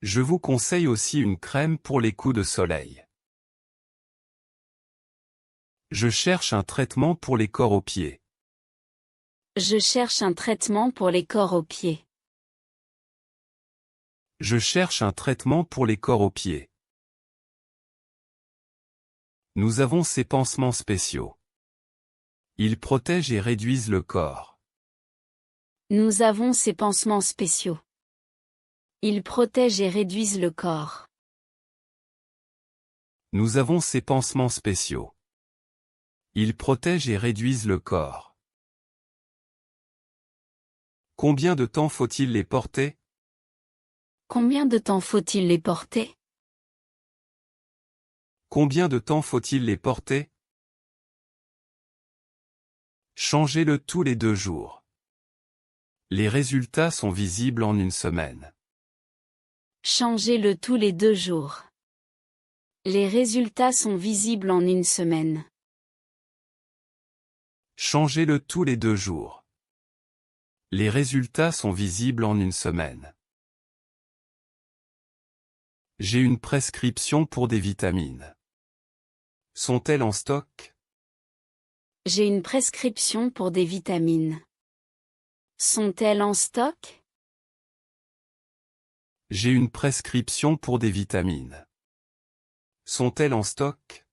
Je vous conseille aussi une crème pour les coups de soleil. Je cherche un traitement pour les corps aux pieds. Je cherche un traitement pour les corps aux pieds. Je cherche un traitement pour les corps aux pieds. Nous avons ces pansements spéciaux. Ils protègent et réduisent le corps. Nous avons ces pansements spéciaux. Ils protègent et réduisent le corps. Nous avons ces pansements spéciaux. Ils protègent et réduisent le corps. Combien de temps faut-il les porter? Combien de temps faut-il les porter? Combien de temps faut-il les porter? Changez-le tous les 2 jours. Les résultats sont visibles en une semaine. Changez-le tous les 2 jours. Les résultats sont visibles en une semaine. Changez-le tous les 2 jours. Les résultats sont visibles en une semaine. J'ai une prescription pour des vitamines. Sont-elles en stock? J'ai une prescription pour des vitamines. Sont-elles en stock? J'ai une prescription pour des vitamines. Sont-elles en stock?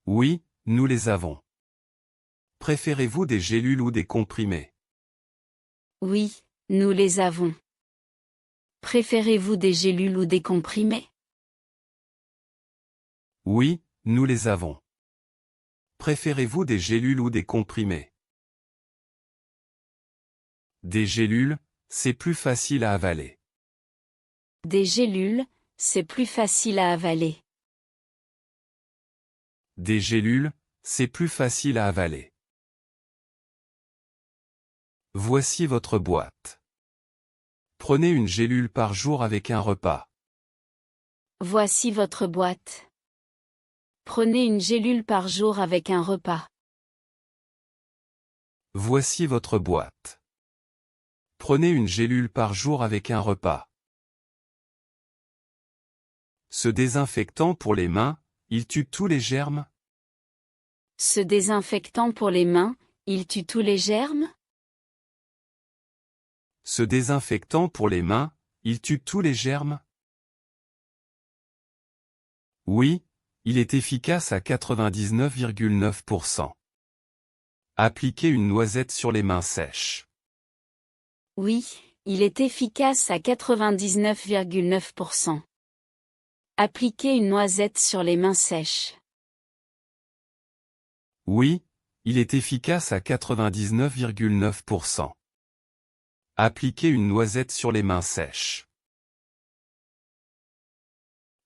Oui, nous les avons. Préférez-vous des gélules ou des comprimés? Oui, nous les avons. Préférez-vous des gélules ou des comprimés? Oui, nous les avons. Préférez-vous des gélules ou des comprimés? Des gélules, c'est plus facile à avaler. Des gélules, c'est plus facile à avaler. Des gélules, c'est plus facile à avaler. Voici votre boîte. Prenez une gélule par jour avec un repas. Voici votre boîte. Prenez une gélule par jour avec un repas. Voici votre boîte. Prenez une gélule par jour avec un repas. Ce désinfectant pour les mains, il tue tous les germes? Ce désinfectant pour les mains, il tue tous les germes? Ce désinfectant pour les mains, il tue tous les germes? Oui, il est efficace à 99,9%. Appliquez une noisette sur les mains sèches. Oui, il est efficace à 99,9%. Appliquez une noisette sur les mains sèches. Oui, il est efficace à 99,9%. Appliquez une noisette sur les mains sèches.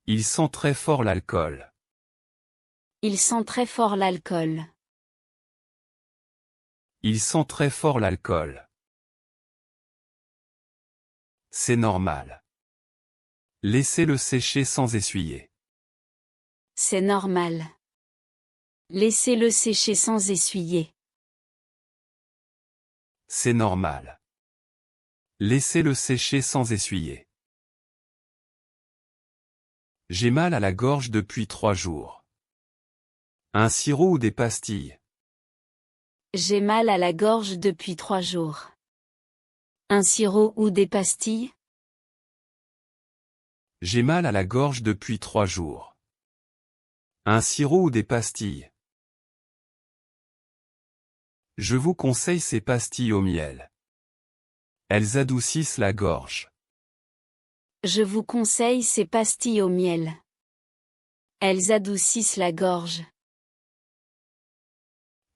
Il sent très fort l'alcool. Il sent très fort l'alcool. Il sent très fort l'alcool. C'est normal. Laissez-le sécher sans essuyer. C'est normal. Laissez-le sécher sans essuyer. C'est normal. Laissez-le sécher sans essuyer. J'ai mal à la gorge depuis 3 jours. Un sirop ou des pastilles? J'ai mal à la gorge depuis 3 jours. Un sirop ou des pastilles? J'ai mal à la gorge depuis 3 jours. Un sirop ou des pastilles? Je vous conseille ces pastilles au miel. Elles adoucissent la gorge. Je vous conseille ces pastilles au miel. Elles adoucissent la gorge.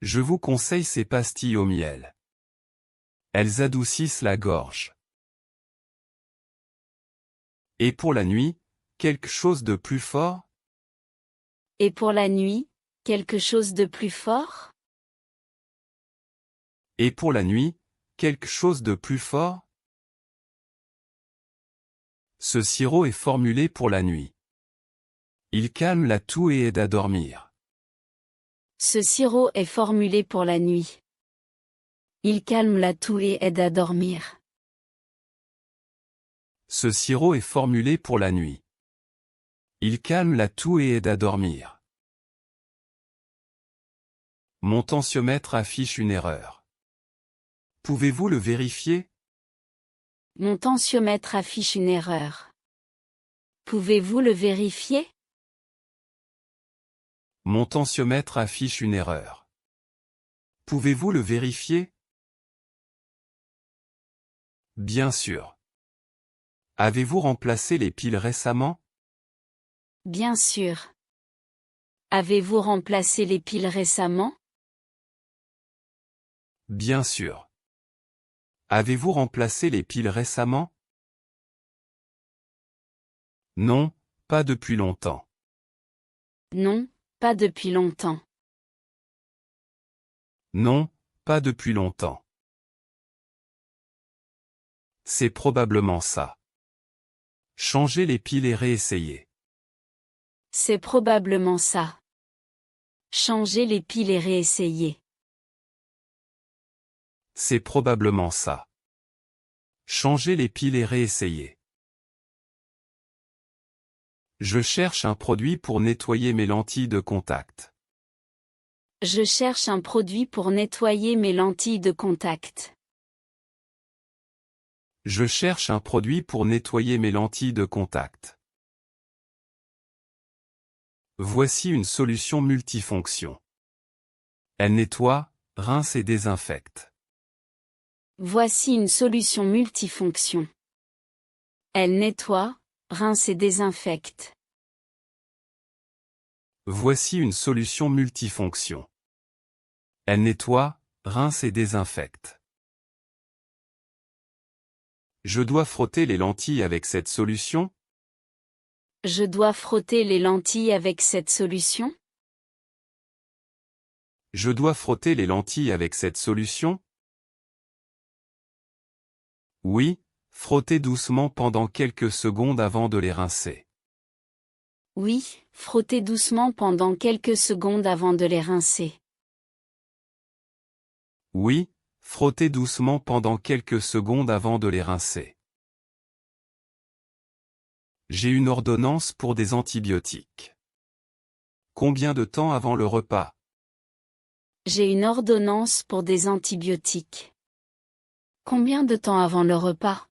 Je vous conseille ces pastilles au miel. Elles adoucissent la gorge. Et pour la nuit, quelque chose de plus fort? Et pour la nuit, quelque chose de plus fort? Et pour la nuit, quelque chose de plus fort? Ce sirop est formulé pour la nuit. Il calme la toux et aide à dormir. Ce sirop est formulé pour la nuit. Il calme la toux et aide à dormir. Ce sirop est formulé pour la nuit. Il calme la toux et aide à dormir. Mon tensiomètre affiche une erreur. Pouvez-vous le vérifier? Mon tensiomètre affiche une erreur. Pouvez-vous le vérifier? Mon tensiomètre affiche une erreur. Pouvez-vous le vérifier? Bien sûr. Avez-vous remplacé les piles récemment? Bien sûr. Avez-vous remplacé les piles récemment? Bien sûr. Avez-vous remplacé les piles récemment? Non, pas depuis longtemps. Non, pas depuis longtemps. Non, pas depuis longtemps. C'est probablement ça. Changez les piles et réessayez. C'est probablement ça. Changez les piles et réessayez. C'est probablement ça. Changez les piles et réessayez. Je cherche un produit pour nettoyer mes lentilles de contact. Je cherche un produit pour nettoyer mes lentilles de contact. Je cherche un produit pour nettoyer mes lentilles de contact. Voici une solution multifonction. Elle nettoie, rince et désinfecte. Voici une solution multifonction. Elle nettoie, rince et désinfecte. Voici une solution multifonction. Elle nettoie, rince et désinfecte. Je dois frotter les lentilles avec cette solution? Je dois frotter les lentilles avec cette solution? Je dois frotter les lentilles avec cette solution? Oui, frottez doucement pendant quelques secondes avant de les rincer. Oui, frottez doucement pendant quelques secondes avant de les rincer. Oui, frottez doucement pendant quelques secondes avant de les rincer. J'ai une ordonnance pour des antibiotiques. Combien de temps avant le repas? J'ai une ordonnance pour des antibiotiques. Combien de temps avant le repas?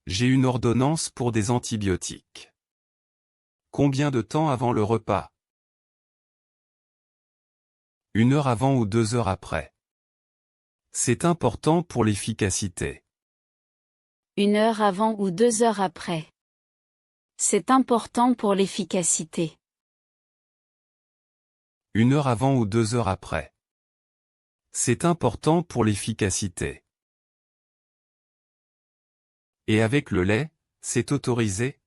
J'ai une ordonnance pour des antibiotiques. Combien de temps avant le repas? 1 heure avant ou 2 heures après. C'est important pour l'efficacité. 1 heure avant ou 2 heures après. C'est important pour l'efficacité. 1 heure avant ou 2 heures après. C'est important pour l'efficacité. Et avec le lait, c'est autorisé?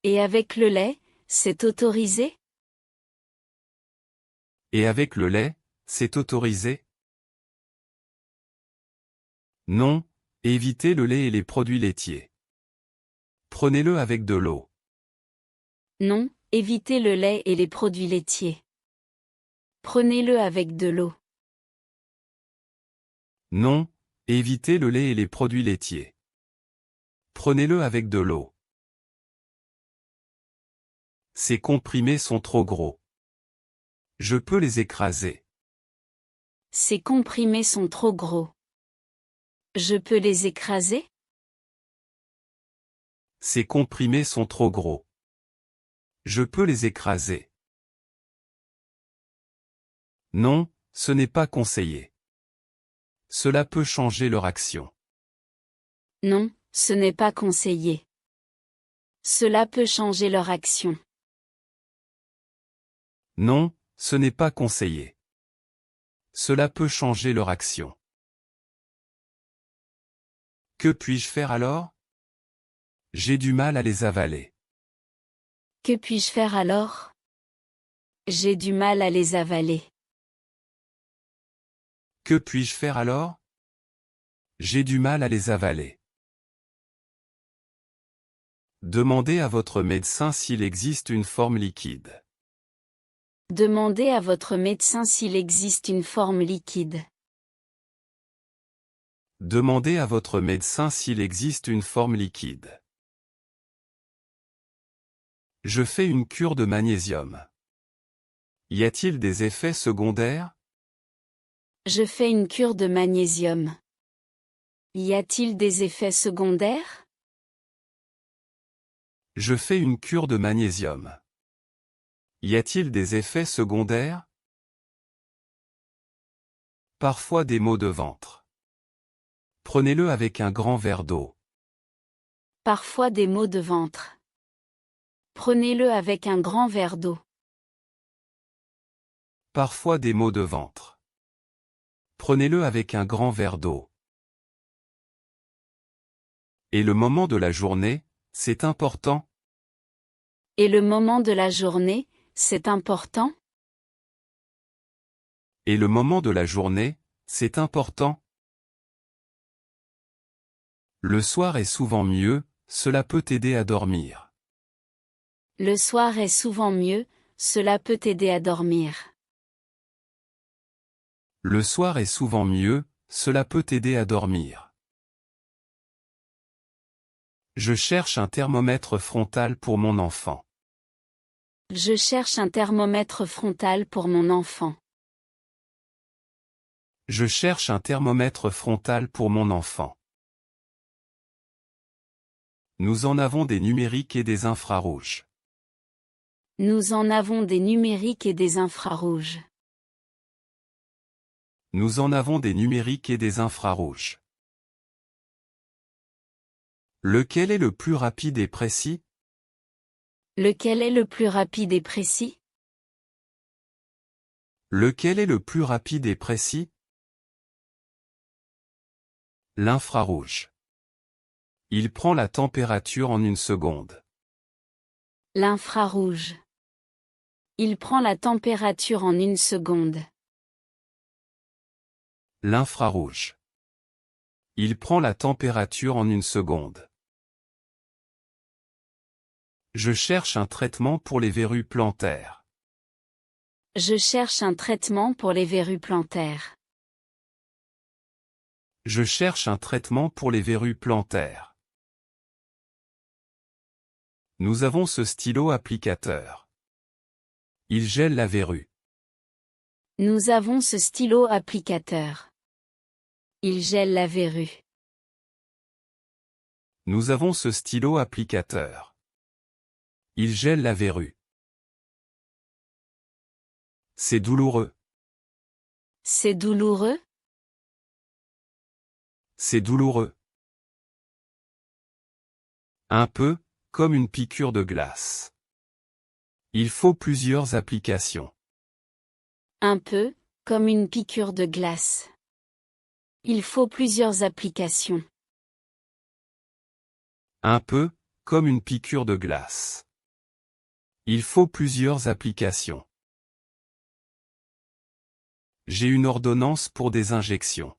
Et avec le lait, c'est autorisé? Et avec le lait, c'est autorisé? Non, évitez le lait et les produits laitiers. Prenez-le avec de l'eau. Non, évitez le lait et les produits laitiers. Prenez-le avec de l'eau. Non, évitez le lait et les produits laitiers. Prenez-le avec de l'eau. Ces comprimés sont trop gros. Je peux les écraser. Ces comprimés sont trop gros. Je peux les écraser? Ces comprimés sont trop gros. Je peux les écraser. Non, ce n'est pas conseillé. Cela peut changer leur action. Non, ce n'est pas conseillé. Cela peut changer leur action. Non, ce n'est pas conseillé. Cela peut changer leur action. Que puis-je faire alors? J'ai du mal à les avaler. Que puis-je faire alors? J'ai du mal à les avaler. Que puis-je faire alors? J'ai du mal à les avaler. Demandez à votre médecin s'il existe une forme liquide. Demandez à votre médecin s'il existe une forme liquide. Demandez à votre médecin s'il existe une forme liquide. Je fais une cure de magnésium. Y a-t-il des effets secondaires? Je fais une cure de magnésium. Y a-t-il des effets secondaires? Je fais une cure de magnésium. Y a-t-il des effets secondaires? Parfois des maux de ventre. Prenez-le avec un grand verre d'eau. Parfois des maux de ventre. Prenez-le avec un grand verre d'eau. Parfois des maux de ventre. Prenez-le avec un grand verre d'eau. Et le moment de la journée, c'est important? Et le moment de la journée, c'est important? Et le moment de la journée, c'est important? Le soir est souvent mieux, cela peut t'aider à dormir. Le soir est souvent mieux, cela peut t'aider à dormir. Le soir est souvent mieux, cela peut t'aider à dormir. Je cherche un thermomètre frontal pour mon enfant. Je cherche un thermomètre frontal pour mon enfant. Je cherche un thermomètre frontal pour mon enfant. Nous en avons des numériques et des infrarouges. Nous en avons des numériques et des infrarouges. Nous en avons des numériques et des infrarouges. Lequel est le plus rapide et précis? Lequel est le plus rapide et précis? Lequel est le plus rapide et précis? L'infrarouge. Il prend la température en 1 seconde. L'infrarouge. Il prend la température en 1 seconde. L'infrarouge. Il prend la température en 1 seconde. Je cherche un traitement pour les verrues plantaires. Je cherche un traitement pour les verrues plantaires. Je cherche un traitement pour les verrues plantaires. Nous avons ce stylo applicateur. Il gèle la verrue. Nous avons ce stylo applicateur. Il gèle la verrue. Nous avons ce stylo applicateur. Il gèle la verrue. C'est douloureux. C'est douloureux? C'est douloureux. Un peu, comme une piqûre de glace. Il faut plusieurs applications. Un peu, comme une piqûre de glace. Il faut plusieurs applications. Un peu, comme une piqûre de glace. Il faut plusieurs applications. J'ai une ordonnance pour des injections.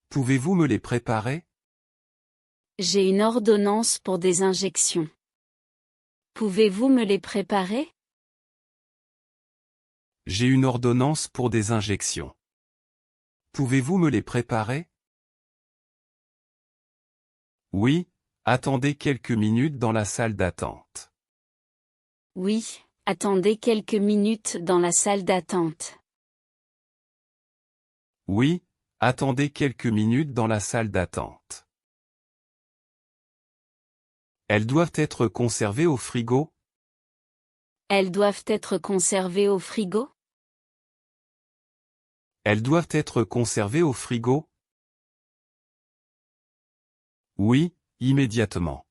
Pouvez-vous me les préparer? J'ai une ordonnance pour des injections. Pouvez-vous me les préparer? J'ai une ordonnance pour des injections. Pouvez-vous me les préparer? Oui, attendez quelques minutes dans la salle d'attente. Oui, attendez quelques minutes dans la salle d'attente. Oui, attendez quelques minutes dans la salle d'attente. Elles doivent être conservées au frigo? Elles doivent être conservées au frigo? Elles doivent être conservées au frigo? Oui, immédiatement.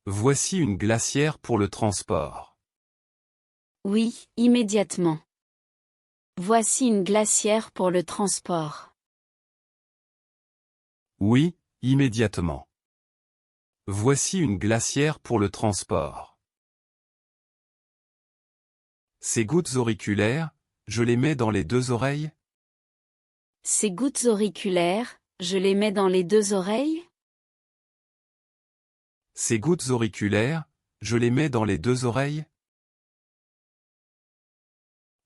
Voici une glacière pour le transport. Oui, immédiatement. Voici une glacière pour le transport. Oui, immédiatement. Voici une glacière pour le transport. Ces gouttes auriculaires, je les mets dans les 2 oreilles? Ces gouttes auriculaires, je les mets dans les 2 oreilles? Ces gouttes auriculaires, je les mets dans les 2 oreilles?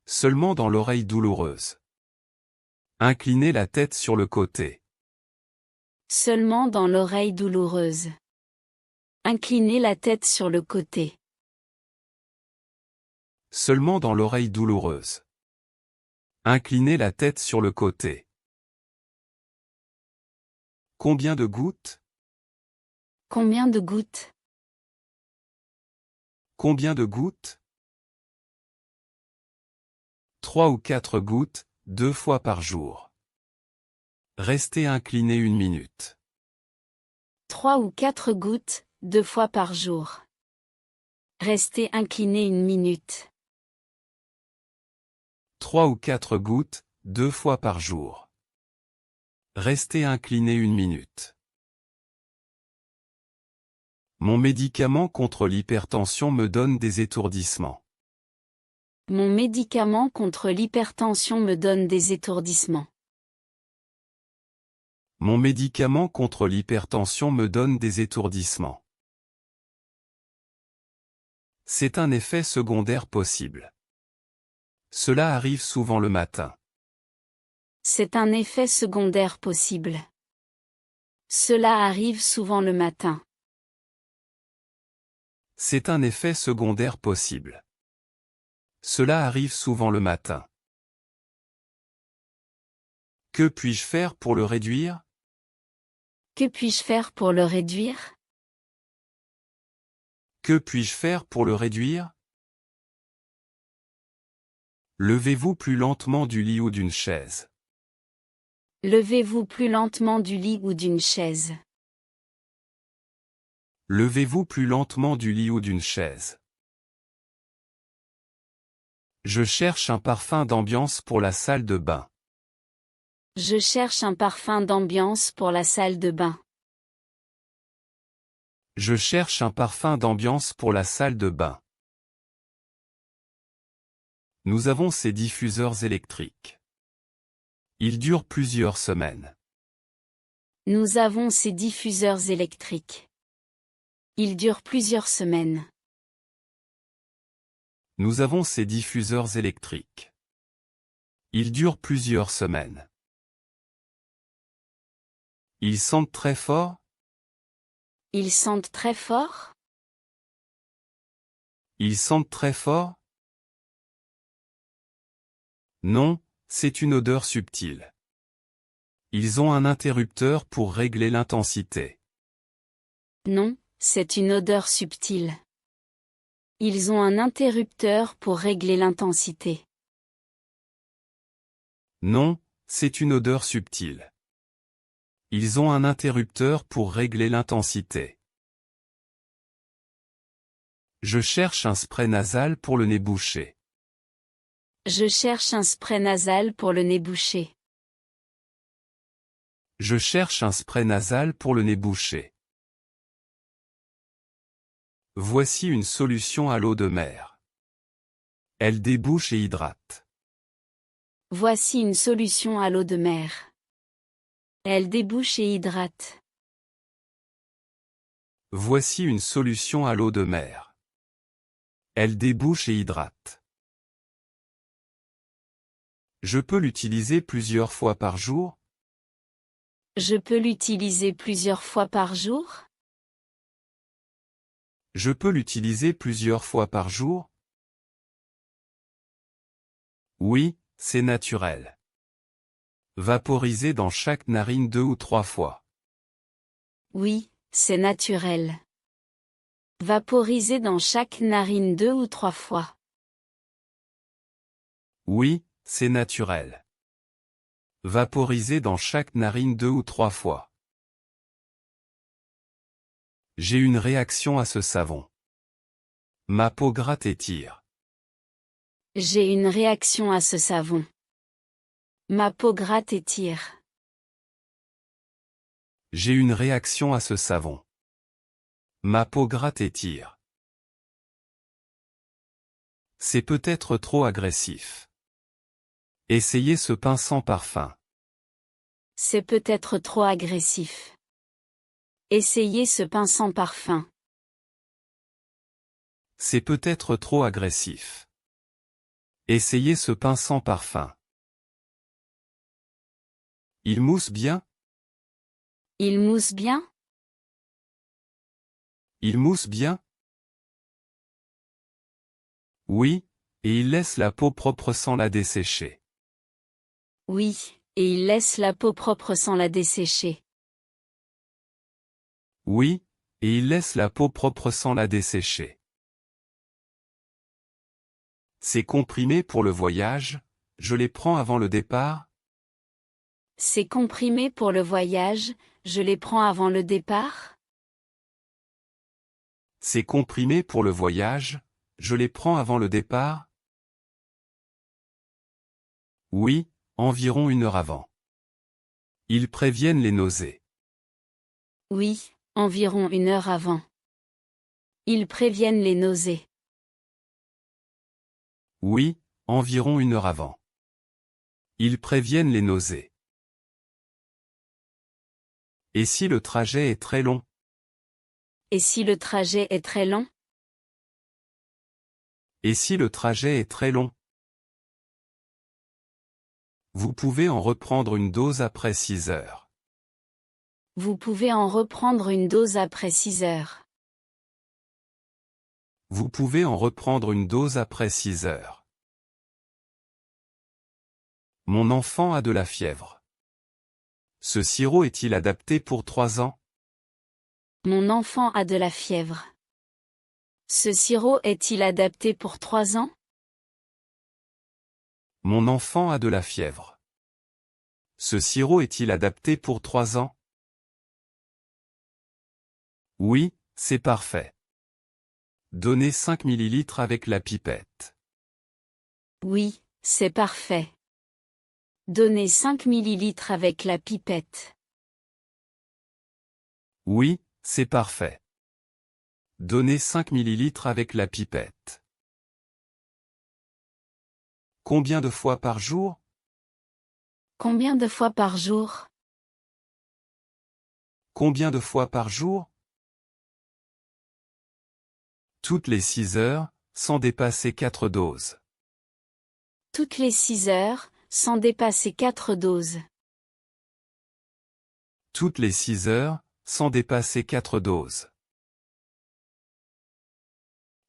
Seulement dans l'oreille douloureuse. Inclinez la tête sur le côté. Seulement dans l'oreille douloureuse. Inclinez la tête sur le côté. Seulement dans l'oreille douloureuse. Inclinez la tête sur le côté. Combien de gouttes? Combien de gouttes? Combien de gouttes? 3 ou 4 gouttes, 2 fois par jour. Restez incliné 1 minute. 3 ou 4 gouttes, 2 fois par jour. Restez incliné 1 minute. 3 ou 4 gouttes, 2 fois par jour. Restez incliné 1 minute. Mon médicament contre l'hypertension me donne des étourdissements. Mon médicament contre l'hypertension me donne des étourdissements. Mon médicament contre l'hypertension me donne des étourdissements. C'est un effet secondaire possible. Cela arrive souvent le matin. C'est un effet secondaire possible. Cela arrive souvent le matin. C'est un effet secondaire possible. Cela arrive souvent le matin. Que puis-je faire pour le réduire? Que puis-je faire pour le réduire? Que puis-je faire pour le réduire? Levez-vous plus lentement du lit ou d'une chaise. Levez-vous plus lentement du lit ou d'une chaise. Levez-vous plus lentement du lit ou d'une chaise. Je cherche un parfum d'ambiance pour la salle de bain. Je cherche un parfum d'ambiance pour la salle de bain. Je cherche un parfum d'ambiance pour la salle de bain. Nous avons ces diffuseurs électriques. Ils durent plusieurs semaines. Nous avons ces diffuseurs électriques. Ils durent plusieurs semaines. Nous avons ces diffuseurs électriques. Ils durent plusieurs semaines. Ils sentent très fort? Ils sentent très fort? Ils sentent très fort? Non, c'est une odeur subtile. Ils ont un interrupteur pour régler l'intensité. Non, c'est une odeur subtile. Ils ont un interrupteur pour régler l'intensité. Non, c'est une odeur subtile. Ils ont un interrupteur pour régler l'intensité. Je cherche un spray nasal pour le nez bouché. Je cherche un spray nasal pour le nez bouché. Je cherche un spray nasal pour le nez bouché. Voici une solution à l'eau de mer. Elle débouche et hydrate. Voici une solution à l'eau de mer. Elle débouche et hydrate. Voici une solution à l'eau de mer. Elle débouche et hydrate. Je peux l'utiliser plusieurs fois par jour? Je peux l'utiliser plusieurs fois par jour? Je peux l'utiliser plusieurs fois par jour? Oui, c'est naturel. Vaporiser dans chaque narine 2 ou 3 fois. Oui, c'est naturel. Vaporiser dans chaque narine 2 ou 3 fois. Oui, c'est naturel. Vaporiser dans chaque narine 2 ou 3 fois. J'ai une réaction à ce savon. Ma peau gratte et tire. J'ai une réaction à ce savon. Ma peau gratte et tire. J'ai une réaction à ce savon. Ma peau gratte et tire. C'est peut-être trop agressif. Essayez ce pain sans parfum. C'est peut-être trop agressif. Essayez ce pain sans parfum. C'est peut-être trop agressif. Essayez ce pain sans parfum. Il mousse bien? Il mousse bien? Il mousse bien? Oui, et il laisse la peau propre sans la dessécher. Oui, et il laisse la peau propre sans la dessécher. Oui, et il laisse la peau propre sans la dessécher. Ces comprimés pour le voyage, je les prends avant le départ? Ces comprimés pour le voyage, je les prends avant le départ? Ces comprimés pour le voyage, je les prends avant le départ? Oui, environ 1 heure avant. Ils préviennent les nausées. Oui, environ 1 heure avant. Ils préviennent les nausées. Oui, environ 1 heure avant. Ils préviennent les nausées. Et si le trajet est très long? Et si le trajet est très long? Et si le trajet est très long? Vous pouvez en reprendre une dose après 6 heures. Vous pouvez en reprendre une dose après 6 heures. Vous pouvez en reprendre une dose après 6 heures. Mon enfant a de la fièvre. Ce sirop est-il adapté pour 3 ans? Mon enfant a de la fièvre. Ce sirop est-il adapté pour 3 ans? Mon enfant a de la fièvre. Ce sirop est-il adapté pour 3 ans? Oui, c'est parfait. Donnez 5 ml avec la pipette. Oui, c'est parfait. Donnez 5 ml avec la pipette. Oui, c'est parfait. Donnez 5 ml avec la pipette. Combien de fois par jour? Combien de fois par jour? Combien de fois par jour? Toutes les 6 heures, sans dépasser 4 doses. Toutes les 6 heures, sans dépasser 4 doses. Toutes les 6 heures, sans dépasser 4 doses.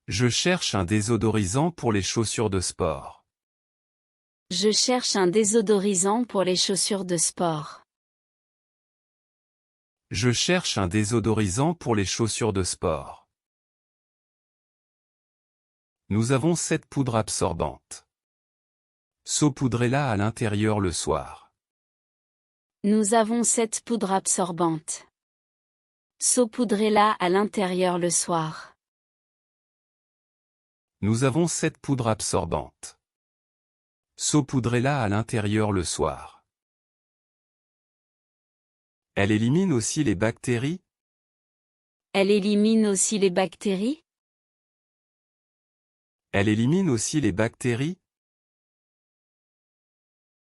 Je cherche un désodorisant pour les chaussures de sport. Je cherche un désodorisant pour les chaussures de sport. Je cherche un désodorisant pour les chaussures de sport. Nous avons cette poudre absorbante. Saupoudrez-la à l'intérieur le soir. Nous avons cette poudre absorbante. Saupoudrez-la à l'intérieur le soir. Nous avons cette poudre absorbante. Saupoudrez-la à l'intérieur le soir. Elle élimine aussi les bactéries? Elle élimine aussi les bactéries? Elle élimine aussi les bactéries?